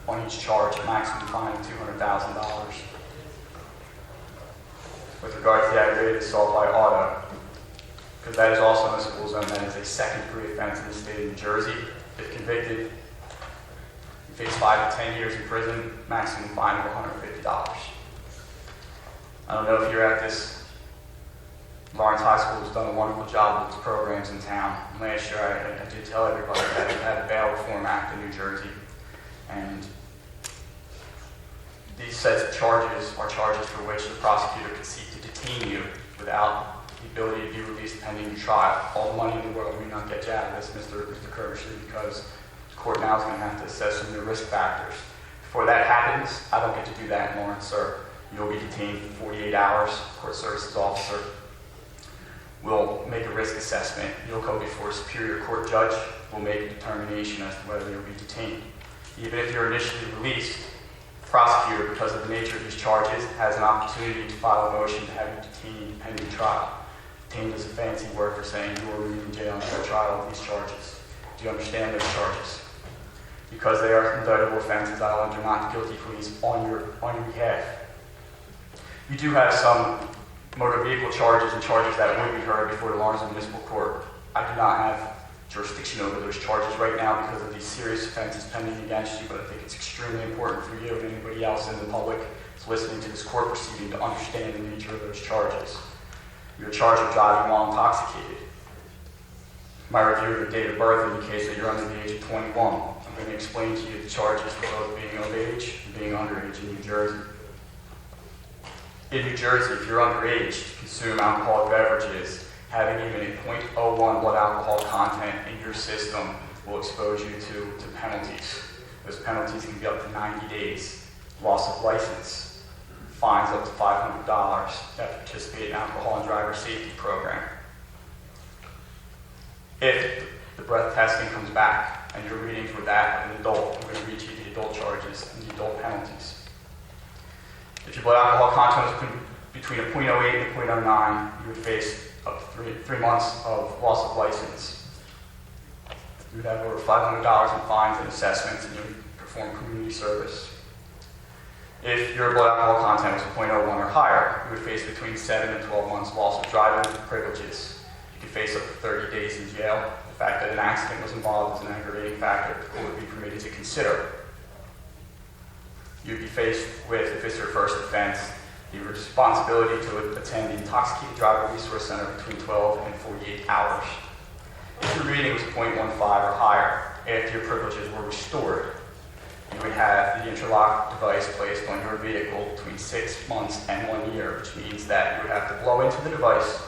on each charge, a maximum fine of $200,000. With regard to the aggravated assault by auto, because that is also in the school zone, that is a second-degree offense in the state of New Jersey. If convicted, you face 5 to 10 years in prison, maximum fine of $150. I don't know if you're at this. Lawrence High School has done a wonderful job with its programs in town. Last year, I did tell everybody that we had a Bail Reform Act in New Jersey, and these sets of charges are charges for which the prosecutor could seek to detain you without the ability to be released pending your trial. All the money in the world may not get you out of this, Mr. Kerbishley, because the court now is going to have to assess some of your risk factors. Before that happens, I don't get to do that in Lawrence, sir. You'll be detained for 48 hours. Court services officer will make a risk assessment. You'll go before a superior court judge. Will make a determination as to whether you'll be detained. Even if you're initially released, the prosecutor, because of the nature of these charges, has an opportunity to file a motion to have you detained pending trial. Detained is a fancy word for saying you will remain in jail until trial of these charges. Do you understand those charges? Because they are indictable offenses, I will enter not guilty pleas on your behalf. You do have some motor vehicle charges and charges that would be heard before the Lawrence Municipal Court. I do not have jurisdiction over those charges right now because of these serious offenses pending against you, but I think it's extremely important for you and anybody else in the public who's listening to this court proceeding to understand the nature of those charges. You're charged with driving while intoxicated. My review of your date of birth indicates that you're under the age of 21. I'm going to explain to you the charges for both being of age and being underage in New Jersey. In New Jersey, if you're underage to consume alcoholic beverages, having even a 0.01 blood alcohol content in your system will expose you to penalties. Those penalties can be up to 90 days, loss of license, fines up to $500 if you participate in alcohol and driver safety program. If the breath testing comes back and your readings were that of an adult, we're going to read you the adult charges and the adult penalties. If your blood alcohol content was between a 0.08 and a 0.09, you would face up to 3 months of loss of license. You would have over $500 in fines and assessments, and you would perform community service. If your blood alcohol content was 0.01 or higher, you would face between 7 and 12 months loss of driving privileges. You could face up to 30 days in jail. The fact that an accident was involved is an aggravating factor the court would be permitted to consider. You'd be faced with, if it's your first offense, the responsibility to attend the Intoxicated Driver Resource Center between 12 and 48 hours. If your reading was 0.15 or higher, after your privileges were restored, you would have the interlock device placed on your vehicle between 6 months and 1 year, which means that you would have to blow into the device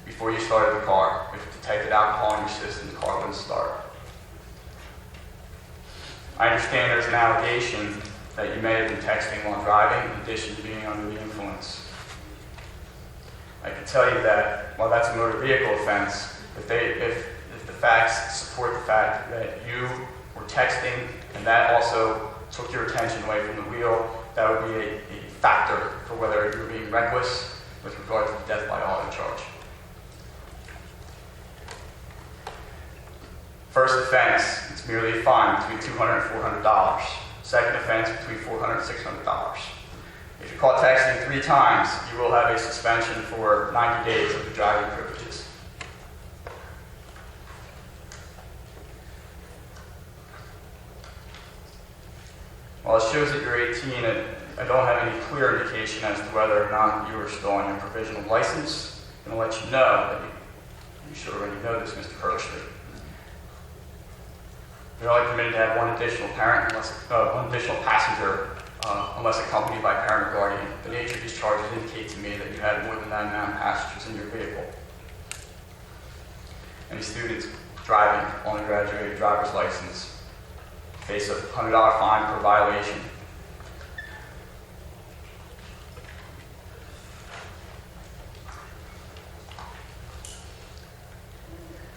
before you started the car. If it detected alcohol in your system, the car wouldn't start. I understand there's an allegation that you may have been texting while driving in addition to being under the influence. I can tell you that while that's a motor vehicle offense, if the facts support the fact that you were texting and that also took your attention away from the wheel, that would be a factor for whether you were being reckless with regard to the death by auto charge. First offense, it's merely a fine between $200 and $400. Second offense, between $400 and $600. If you're caught texting 3 times, you will have a suspension for 90 days of your driving privileges. While it shows that you're 18, I don't have any clear indication as to whether or not you are still on your provisional license. I'm going to let you know that you should already know this, Mr. Kirschley. You're only permitted to have one additional passenger unless accompanied by parent or guardian. The nature of these charges indicate to me that you had more than that amount of passengers in your vehicle. Any students driving on a graduated driver's license face a $100 fine per violation.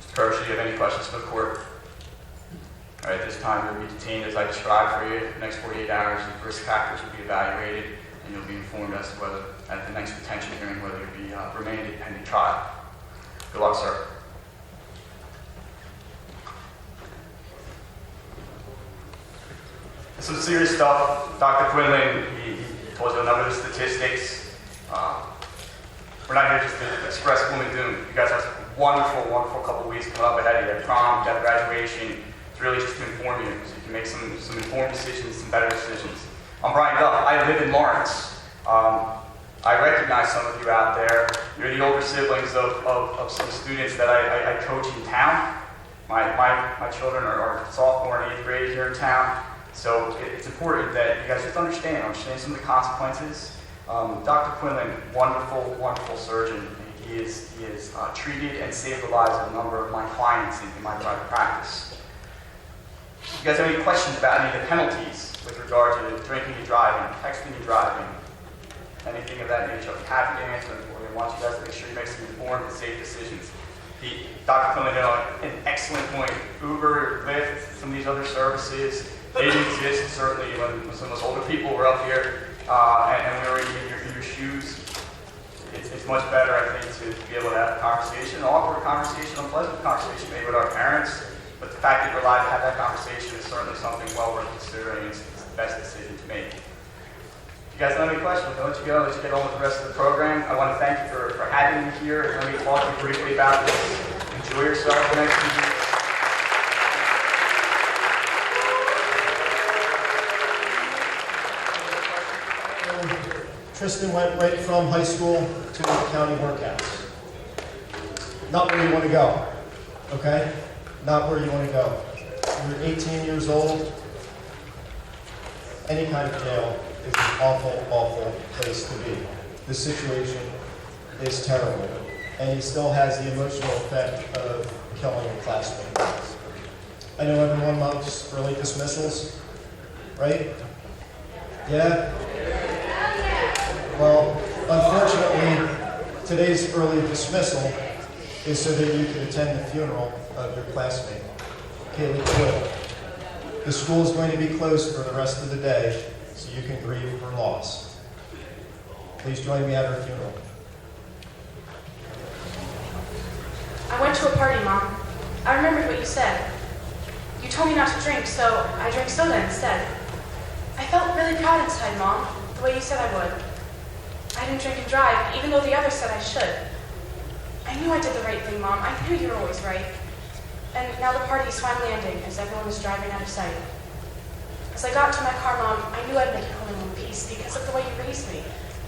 Mr. Kirsch, do you have any questions for the court? All right, at this time, you'll be detained as I described for you. The next 48 hours, the risk factors will be evaluated, and you'll be informed as to whether, at the next detention hearing, whether you'll be remanded pending trial. Good luck, sir. Some serious stuff. Dr. Quinlan, he told you a number of the statistics. We're not here just to express gloom and doom. You guys have a wonderful, wonderful couple of weeks coming up ahead. You have prom, you have graduation. It's really just to inform you so you can make some informed decisions, some better decisions. I'm Brian Duff. I live in Lawrence. I recognize some of you out there. You're the older siblings of some students that I coach in town. My children are sophomore and 8th grade here in town. So it's important that you guys just understand some of the consequences. Dr. Quinlan, wonderful, wonderful surgeon. He is treated and saved the lives of a number of my clients in my private practice. You guys have any questions about any of the penalties with regard to drinking and driving, texting and driving, anything of that nature? I'm happy to answer them for you. I want you guys to make sure you make some informed and safe decisions. Dr. Quinlan hit on an excellent point. Uber, Lyft, some of these other services, they didn't exist certainly when some of those older people were up here and we were in your shoes. It's much better, I think, to be able to have a conversation, an awkward conversation, a pleasant conversation maybe with our parents. But the fact that you're allowed to have that conversation is certainly something well worth considering. It's the best decision to make. If you guys don't have any questions, I'll let you go. Let you get on with the rest of the program. I want to thank you for having me here. Let me talk to you briefly about this. Enjoy yourself the next few weeks.
Tristan went right from high school to the county workhouse. Not where you want to go, okay? Not where you want to go. You're 18 years old. Any kind of jail is an awful, awful place to be. The situation is terrible. And he still has the emotional effect of killing a classmate. I know everyone loves early dismissals, right? Yeah? Well, unfortunately, today's early dismissal is so that you can attend the funeral of your classmate, Kaylee Quill. The school is going to be closed for the rest of the day so you can grieve her loss. Please join me at her funeral.
I went to a party, Mom. I remembered what you said. You told me not to drink, so I drank soda instead. I felt really proud inside, Mom, the way you said I would. I didn't drink and drive, even though the others said I should. I knew I did the right thing, Mom. I knew you were always right. And now the party is finally ending as everyone is driving out of sight. As I got to my car, Mom, I knew I'd make it home in one piece because of the way you raised me.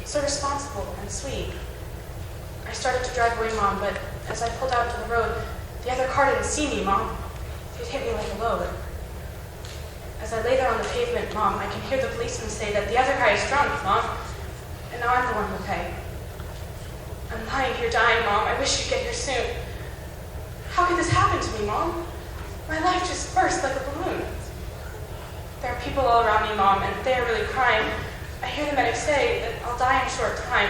So responsible and sweet. I started to drive away, Mom, but as I pulled out to the road, the other car didn't see me, Mom. It hit me like a load. As I lay there on the pavement, Mom, I can hear the policeman say that the other guy is drunk, Mom. And now I'm the one who'll pay. I'm lying here dying, Mom. I wish you'd get here soon. How could this happen to me, Mom? My life just burst like a balloon. There are people all around me, Mom, and they are really crying. I hear the medic say that I'll die in a short time.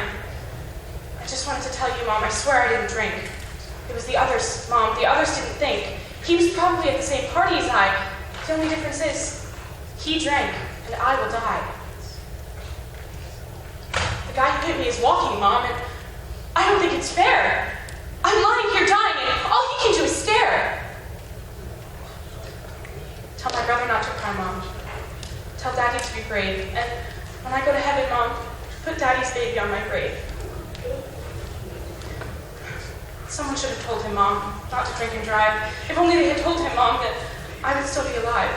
I just wanted to tell you, Mom, I swear I didn't drink. It was the others, Mom. The others didn't think. He was probably at the same party as I. The only difference is, he drank, and I will die. The guy who hit me is walking, Mom, and I don't think it's fair. I'm lying here dying, and all he can do is stare. Tell my brother not to cry, Mom. Tell Daddy to be brave, and when I go to heaven, Mom, put Daddy's baby on my grave. Someone should have told him, Mom, not to drink and drive. If only they had told him, Mom, that I would still be alive.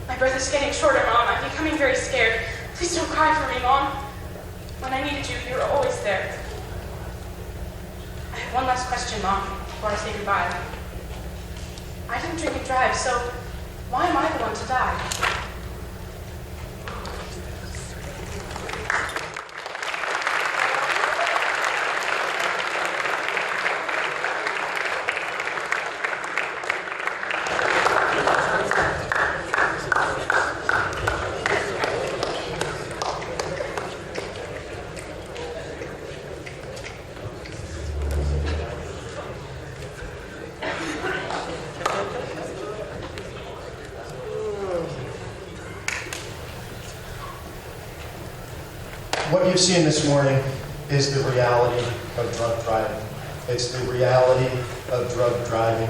My breath is getting shorter, Mom. I'm becoming very scared. Please don't cry for me, Mom. When I needed you, you were always there. I have one last question, Mom, before I say goodbye. I didn't drink and drive, so why am I the one to die?
What you've seen this morning is the reality of drunk driving. It's the reality of drug driving.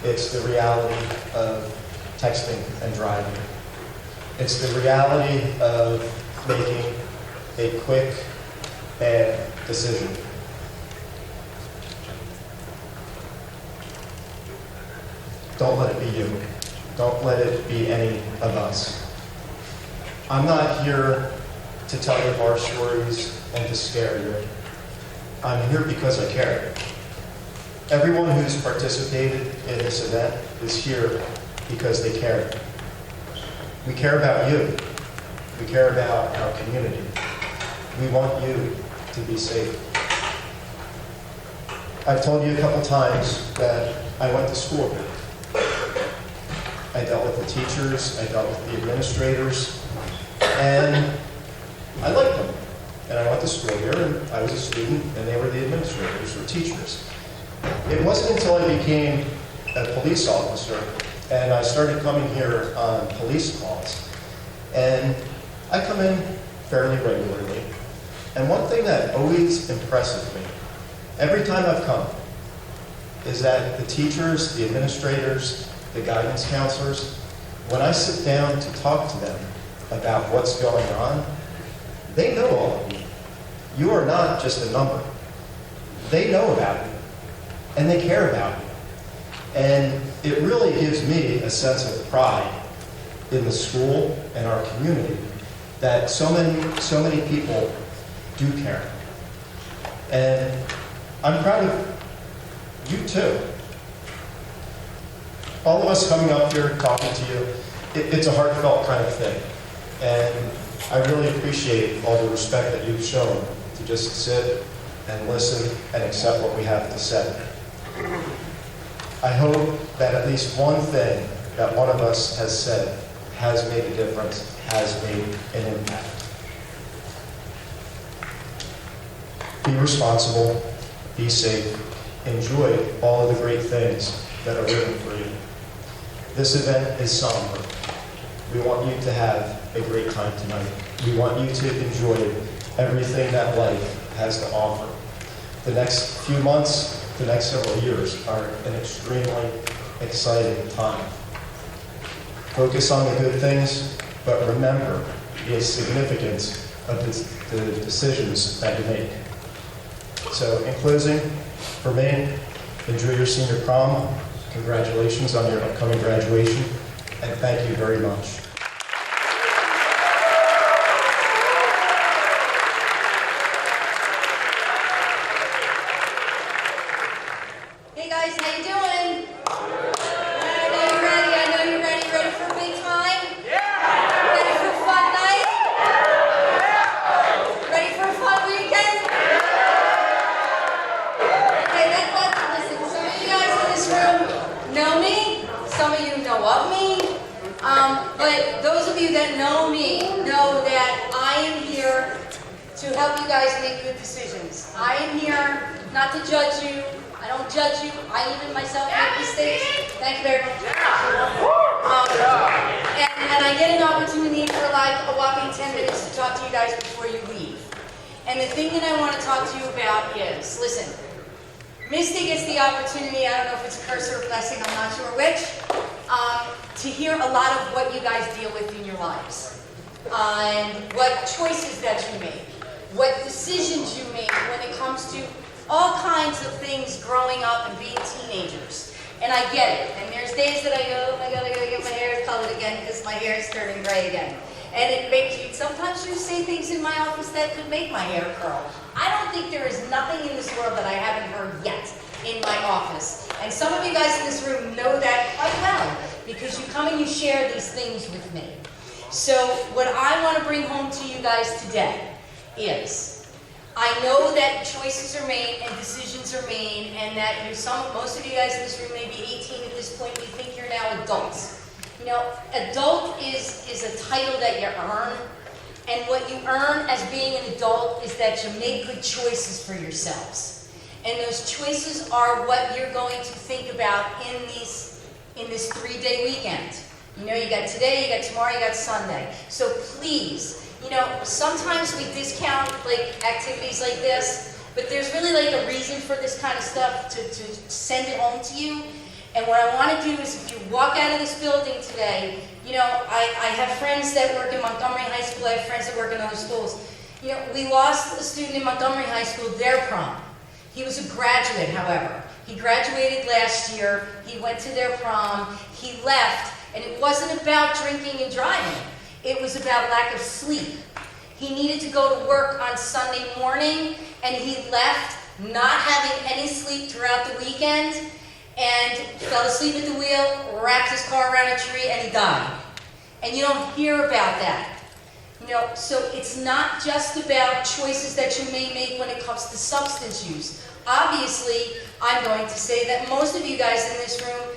It's the reality of texting and driving. It's the reality of making a quick, bad decision. Don't let it be you. Don't let it be any of us. I'm not here to tell you horror stories and to scare you. I'm here because I care. Everyone who's participated in this event is here because they care. We care about you. We care about our community. We want you to be safe. I've told you a couple times that I went to school here. I dealt with the teachers, I dealt with the administrators, and I liked them. And I went to school here, and I was a student, and they were the administrators or teachers. It wasn't until I became a police officer, and I started coming here on police calls. And I come in fairly regularly. And one thing that always impresses me, every time I've come, is that the teachers, the administrators, the guidance counselors, when I sit down to talk to them about what's going on, they know all of you. You are not just a number. They know about you, and they care about you. And it really gives me a sense of pride in the school and our community that so many people do care. And I'm proud of you too. All of us coming up here talking to you, it's a heartfelt kind of thing. And I really appreciate all the respect that you've shown to just sit and listen and accept what we have to say. I hope that at least one thing that one of us has said has made a difference, has made an impact. Be responsible, be safe, enjoy all of the great things that are waiting for you. This event is somber. We want you to have a great time tonight. We want you to enjoy everything that life has to offer. The next few months, the next several years are an extremely exciting time. Focus on the good things, but remember the significance of the decisions that you make. So in closing, for me, enjoy your senior prom. Congratulations on your upcoming graduation, and thank you very much.
Hey guys, how you doing? I know you're ready. I know you're ready. Ready for a big time? Yeah! Ready for a fun night? Yeah! Ready for a fun weekend? Okay, listen, some of you guys in this room know me. Some of you know of me. But those of you that know me know that I am here to help you guys make good decisions. I am here not to judge you. I don't judge you. I even myself make mistakes. Thank you very much. And I get an opportunity for like a whopping 10 minutes to talk to you guys before you leave. And the thing that I want to talk to you about is, listen, Misty gets the opportunity, I don't know if it's a curse or a blessing, I'm not sure which, to hear a lot of what you guys deal with in your lives. And what choices that you make, what decisions you make when it comes to all kinds of things growing up and being teenagers. And I get it. And there's days that I go, oh my God, I gotta get my hair colored again because my hair is turning gray again. And it makes you, sometimes you say things in my office that could make my hair curl. I don't think there is nothing in this world that I haven't heard yet in my office. And some of you guys in this room know that quite well because you come and you share these things with me. So what I want to bring home to you guys today is, I know that choices are made and decisions are made, and that most of you guys in this room may be 18 at this point, you think you're now adults. You know, adult is a title that you earn, and what you earn as being an adult is that you make good choices for yourselves. And those choices are what you're going to think about in this 3-day weekend. You know, you got today, you got tomorrow, you got Sunday. So please, you know, sometimes we discount like activities like this, but there's really like a reason for this kind of stuff to send it home to you. And what I want to do is, if you walk out of this building today, you know, I have friends that work in Montgomery High School, I have friends that work in other schools. You know, we lost a student in Montgomery High School, their prom. He was a graduate, however. He graduated last year, he went to their prom, he left, and it wasn't about drinking and driving. It was about lack of sleep. He needed to go to work on Sunday morning, and he left not having any sleep throughout the weekend, and fell asleep at the wheel, wrapped his car around a tree, and he died. And you don't hear about that. You know, so it's not just about choices that you may make when it comes to substance use. Obviously, I'm going to say that most of you guys in this room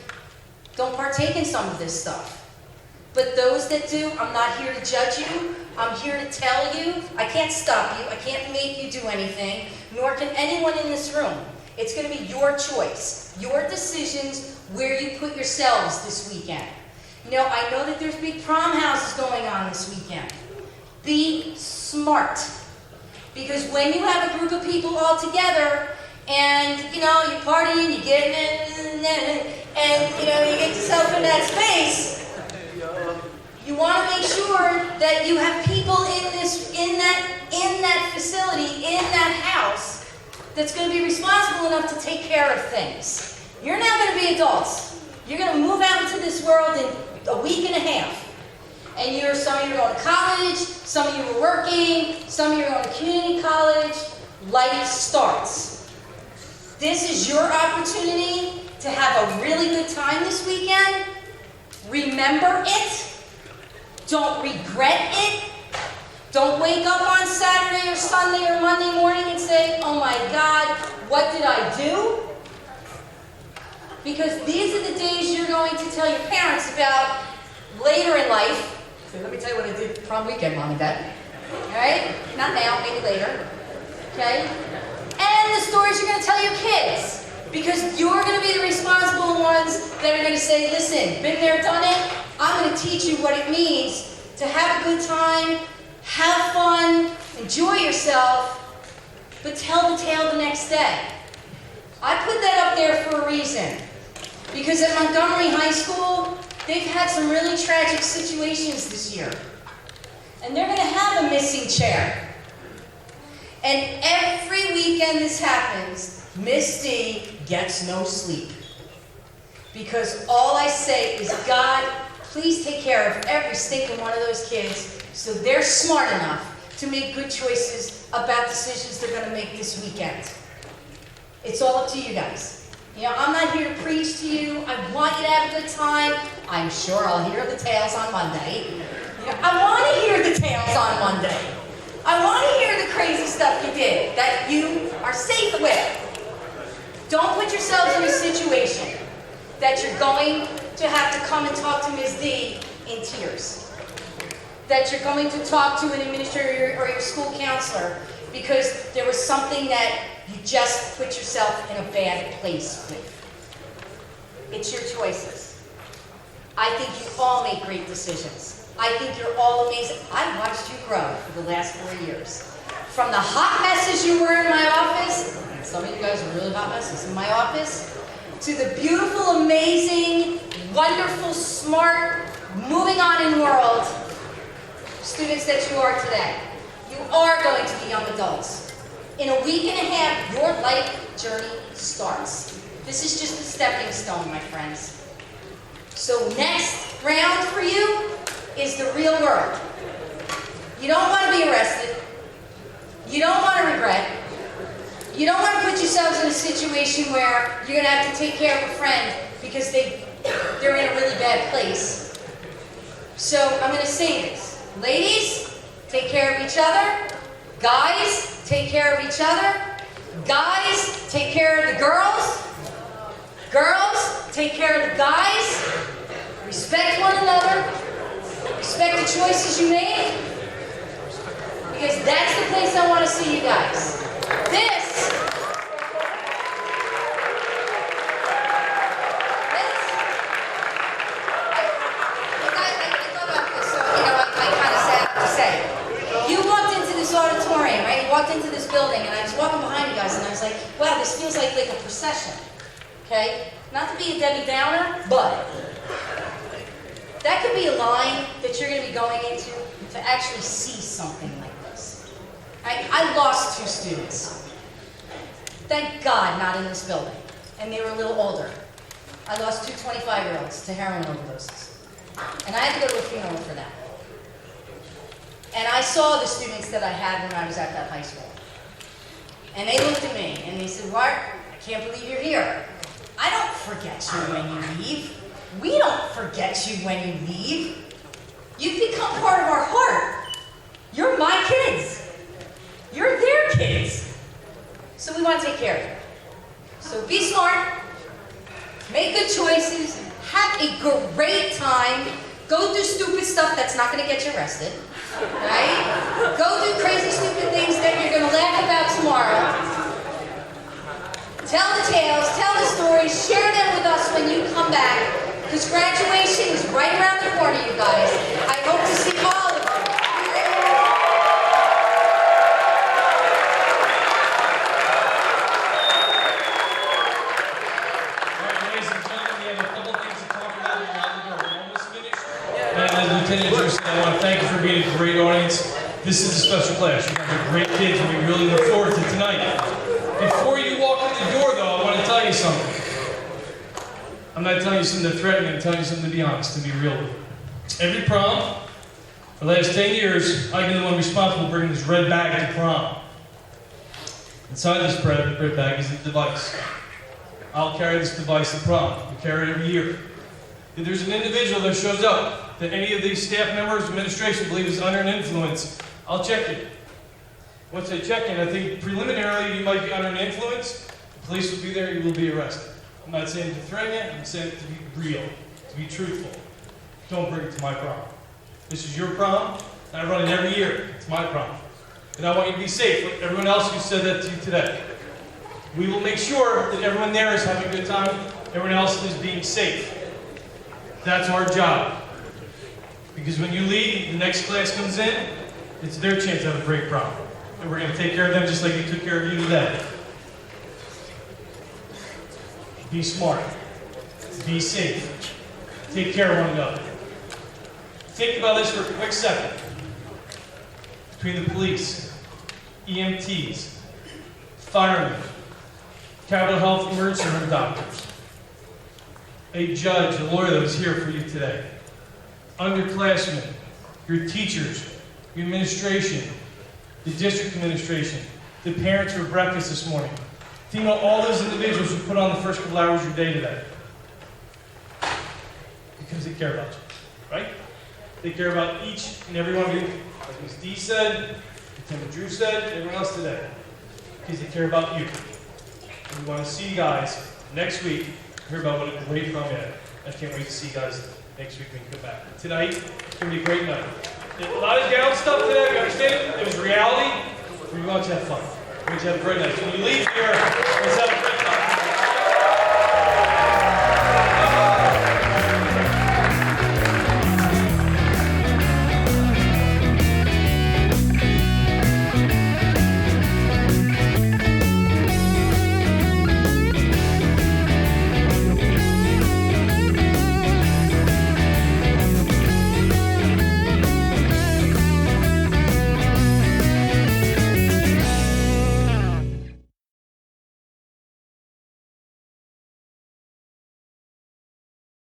don't partake in some of this stuff. But those that do, I'm not here to judge you. I'm here to tell you. I can't stop you. I can't make you do anything, nor can anyone in this room. It's going to be your choice, your decisions, where you put yourselves this weekend. You know, I know that there's big prom houses going on this weekend. Be smart. Because when you have a group of people all together, and, you know, you're partying, you get in, and, you know, you get yourself in that space, you want to make sure that you have people in that facility, in that house, that's going to be responsible enough to take care of things. You're now going to be adults. You're going to move out into this world in a week and a half. And some of you are going to college, some of you are working, some of you are going to community college. Life starts. This is your opportunity to have a really good time this weekend. Remember it. Don't regret it. Don't wake up on Saturday or Sunday or Monday morning and say, oh my God, what did I do? Because these are the days you're going to tell your parents about later in life. So let me tell you what I did prom weekend, Mom and Dad. All right? Not now, maybe later. Okay? And the stories you're going to tell your kids. Because you're going to be the responsible ones that are going to say, listen, been there, done it. I'm going to teach you what it means to have a good time, have fun, enjoy yourself, but tell the tale the next day. I put that up there for a reason. Because at Montgomery High School, they've had some really tragic situations this year. And they're going to have a missing chair. And every weekend this happens, Miss D gets no sleep. Because all I say is, God, please take care of every stinking one of those kids so they're smart enough to make good choices about decisions they're going to make this weekend. It's all up to you guys. You know, I'm not here to preach to you. I want you to have a good time. I'm sure I'll hear the tales on Monday. You know, I want to hear the tales on Monday. I want to hear the crazy stuff you did that you are safe with. Don't put yourselves in a situation that you're going to have to come and talk to Ms. D in tears. That you're going to talk to an administrator or your school counselor because there was something that you just put yourself in a bad place with. It's your choices. I think you all make great decisions. I think you're all amazing. I watched you grow for the last 4 years. From the hot messes you were in my office, and some of you guys are really hot messes in my office, to the beautiful, amazing, wonderful, smart, moving on in world students that you are today. You are going to be young adults. In a week and a half, your life journey starts. This is just a stepping stone, my friends. So next round for you is the real world. You don't want to be arrested. You don't want to regret. You don't want to put yourselves in a situation where you're going to have to take care of a friend because they're in a really bad place. So I'm going to say this. Ladies, take care of each other. Guys, take care of each other. Guys, take care of the girls. Girls, take care of the guys. Respect one another. Respect the choices you make. Because that's the place I want to see you guys. Auditorium, right? You walked into this building, and I was walking behind you guys, and I was like, wow, this feels like a procession, okay? Not to be a Debbie Downer, but that could be a line that you're going to be going into to actually see something like this. I lost 2 students. Thank God not in this building, and they were a little older. I lost 2 25-year-olds to heroin overdoses, and I had to go to a funeral for them. And I saw the students that I had when I was at that high school. And they looked at me and they said, Bart, I can't believe you're here. I don't forget you when you leave. We don't forget you when you leave. You've become part of our heart. You're my kids. You're their kids. So we want to take care of you. So be smart. Make good choices. Have a great time. Go do stupid stuff that's not going to get you arrested. Right? Go do crazy, stupid things that you're going to laugh about tomorrow. Tell the tales, tell the stories, share them with us when you come back, because graduation is right around the corner, you guys. I hope to see all of you.
Lieutenant Drew said, I want to thank you for being a great audience. This is a special class. You guys are great kids, and we really look forward to tonight. Before you walk in the door, though, I want to tell you something. I'm not telling you something to threaten you. I'm telling you something to be honest, to be real with you. Every prom, for the last 10 years, I've been the one responsible for bringing this red bag to prom. Inside this red bag is a device. I'll carry this device to prom. We carry it every year. If there's an individual that shows up that any of these staff members, administration, believe is under an influence, I'll check you. Once I check in, I think preliminarily you might be under an influence. The police will be there, you will be arrested. I'm not saying to threaten you, I'm saying to be real, to be truthful. Don't bring it to my prom. This is your prom, and I run it every year. It's my prom. And I want you to be safe. Like everyone else who said that to you today. We will make sure that everyone there is having a good time, everyone else is being safe. That's our job. Because when you leave, the next class comes in, it's their chance to have a great prom. And we're going to take care of them just like we took care of you today. Be smart. Be safe. Take care of one another. Think about this for a quick second. Between the police, EMTs, firemen, Capitol Health emergency room doctors, a judge, a lawyer that was here for you today, underclassmen, your teachers, your administration, the district administration, the parents for breakfast this morning. Think about all those individuals who put on the first couple hours of your day today. Because they care about you, right? They care about each and every one of you. Like Ms. D said, Lieutenant Drew said, everyone else today. Because they care about you. And we want to see you guys next week, hear about what a great prom you had. I can't wait to see you guys next week we can come back. Tonight, it's going to be a great night. A lot of down stuff today, we understand it. It was reality. We want you to have fun. We want you to have a great night. So when you leave here, let's have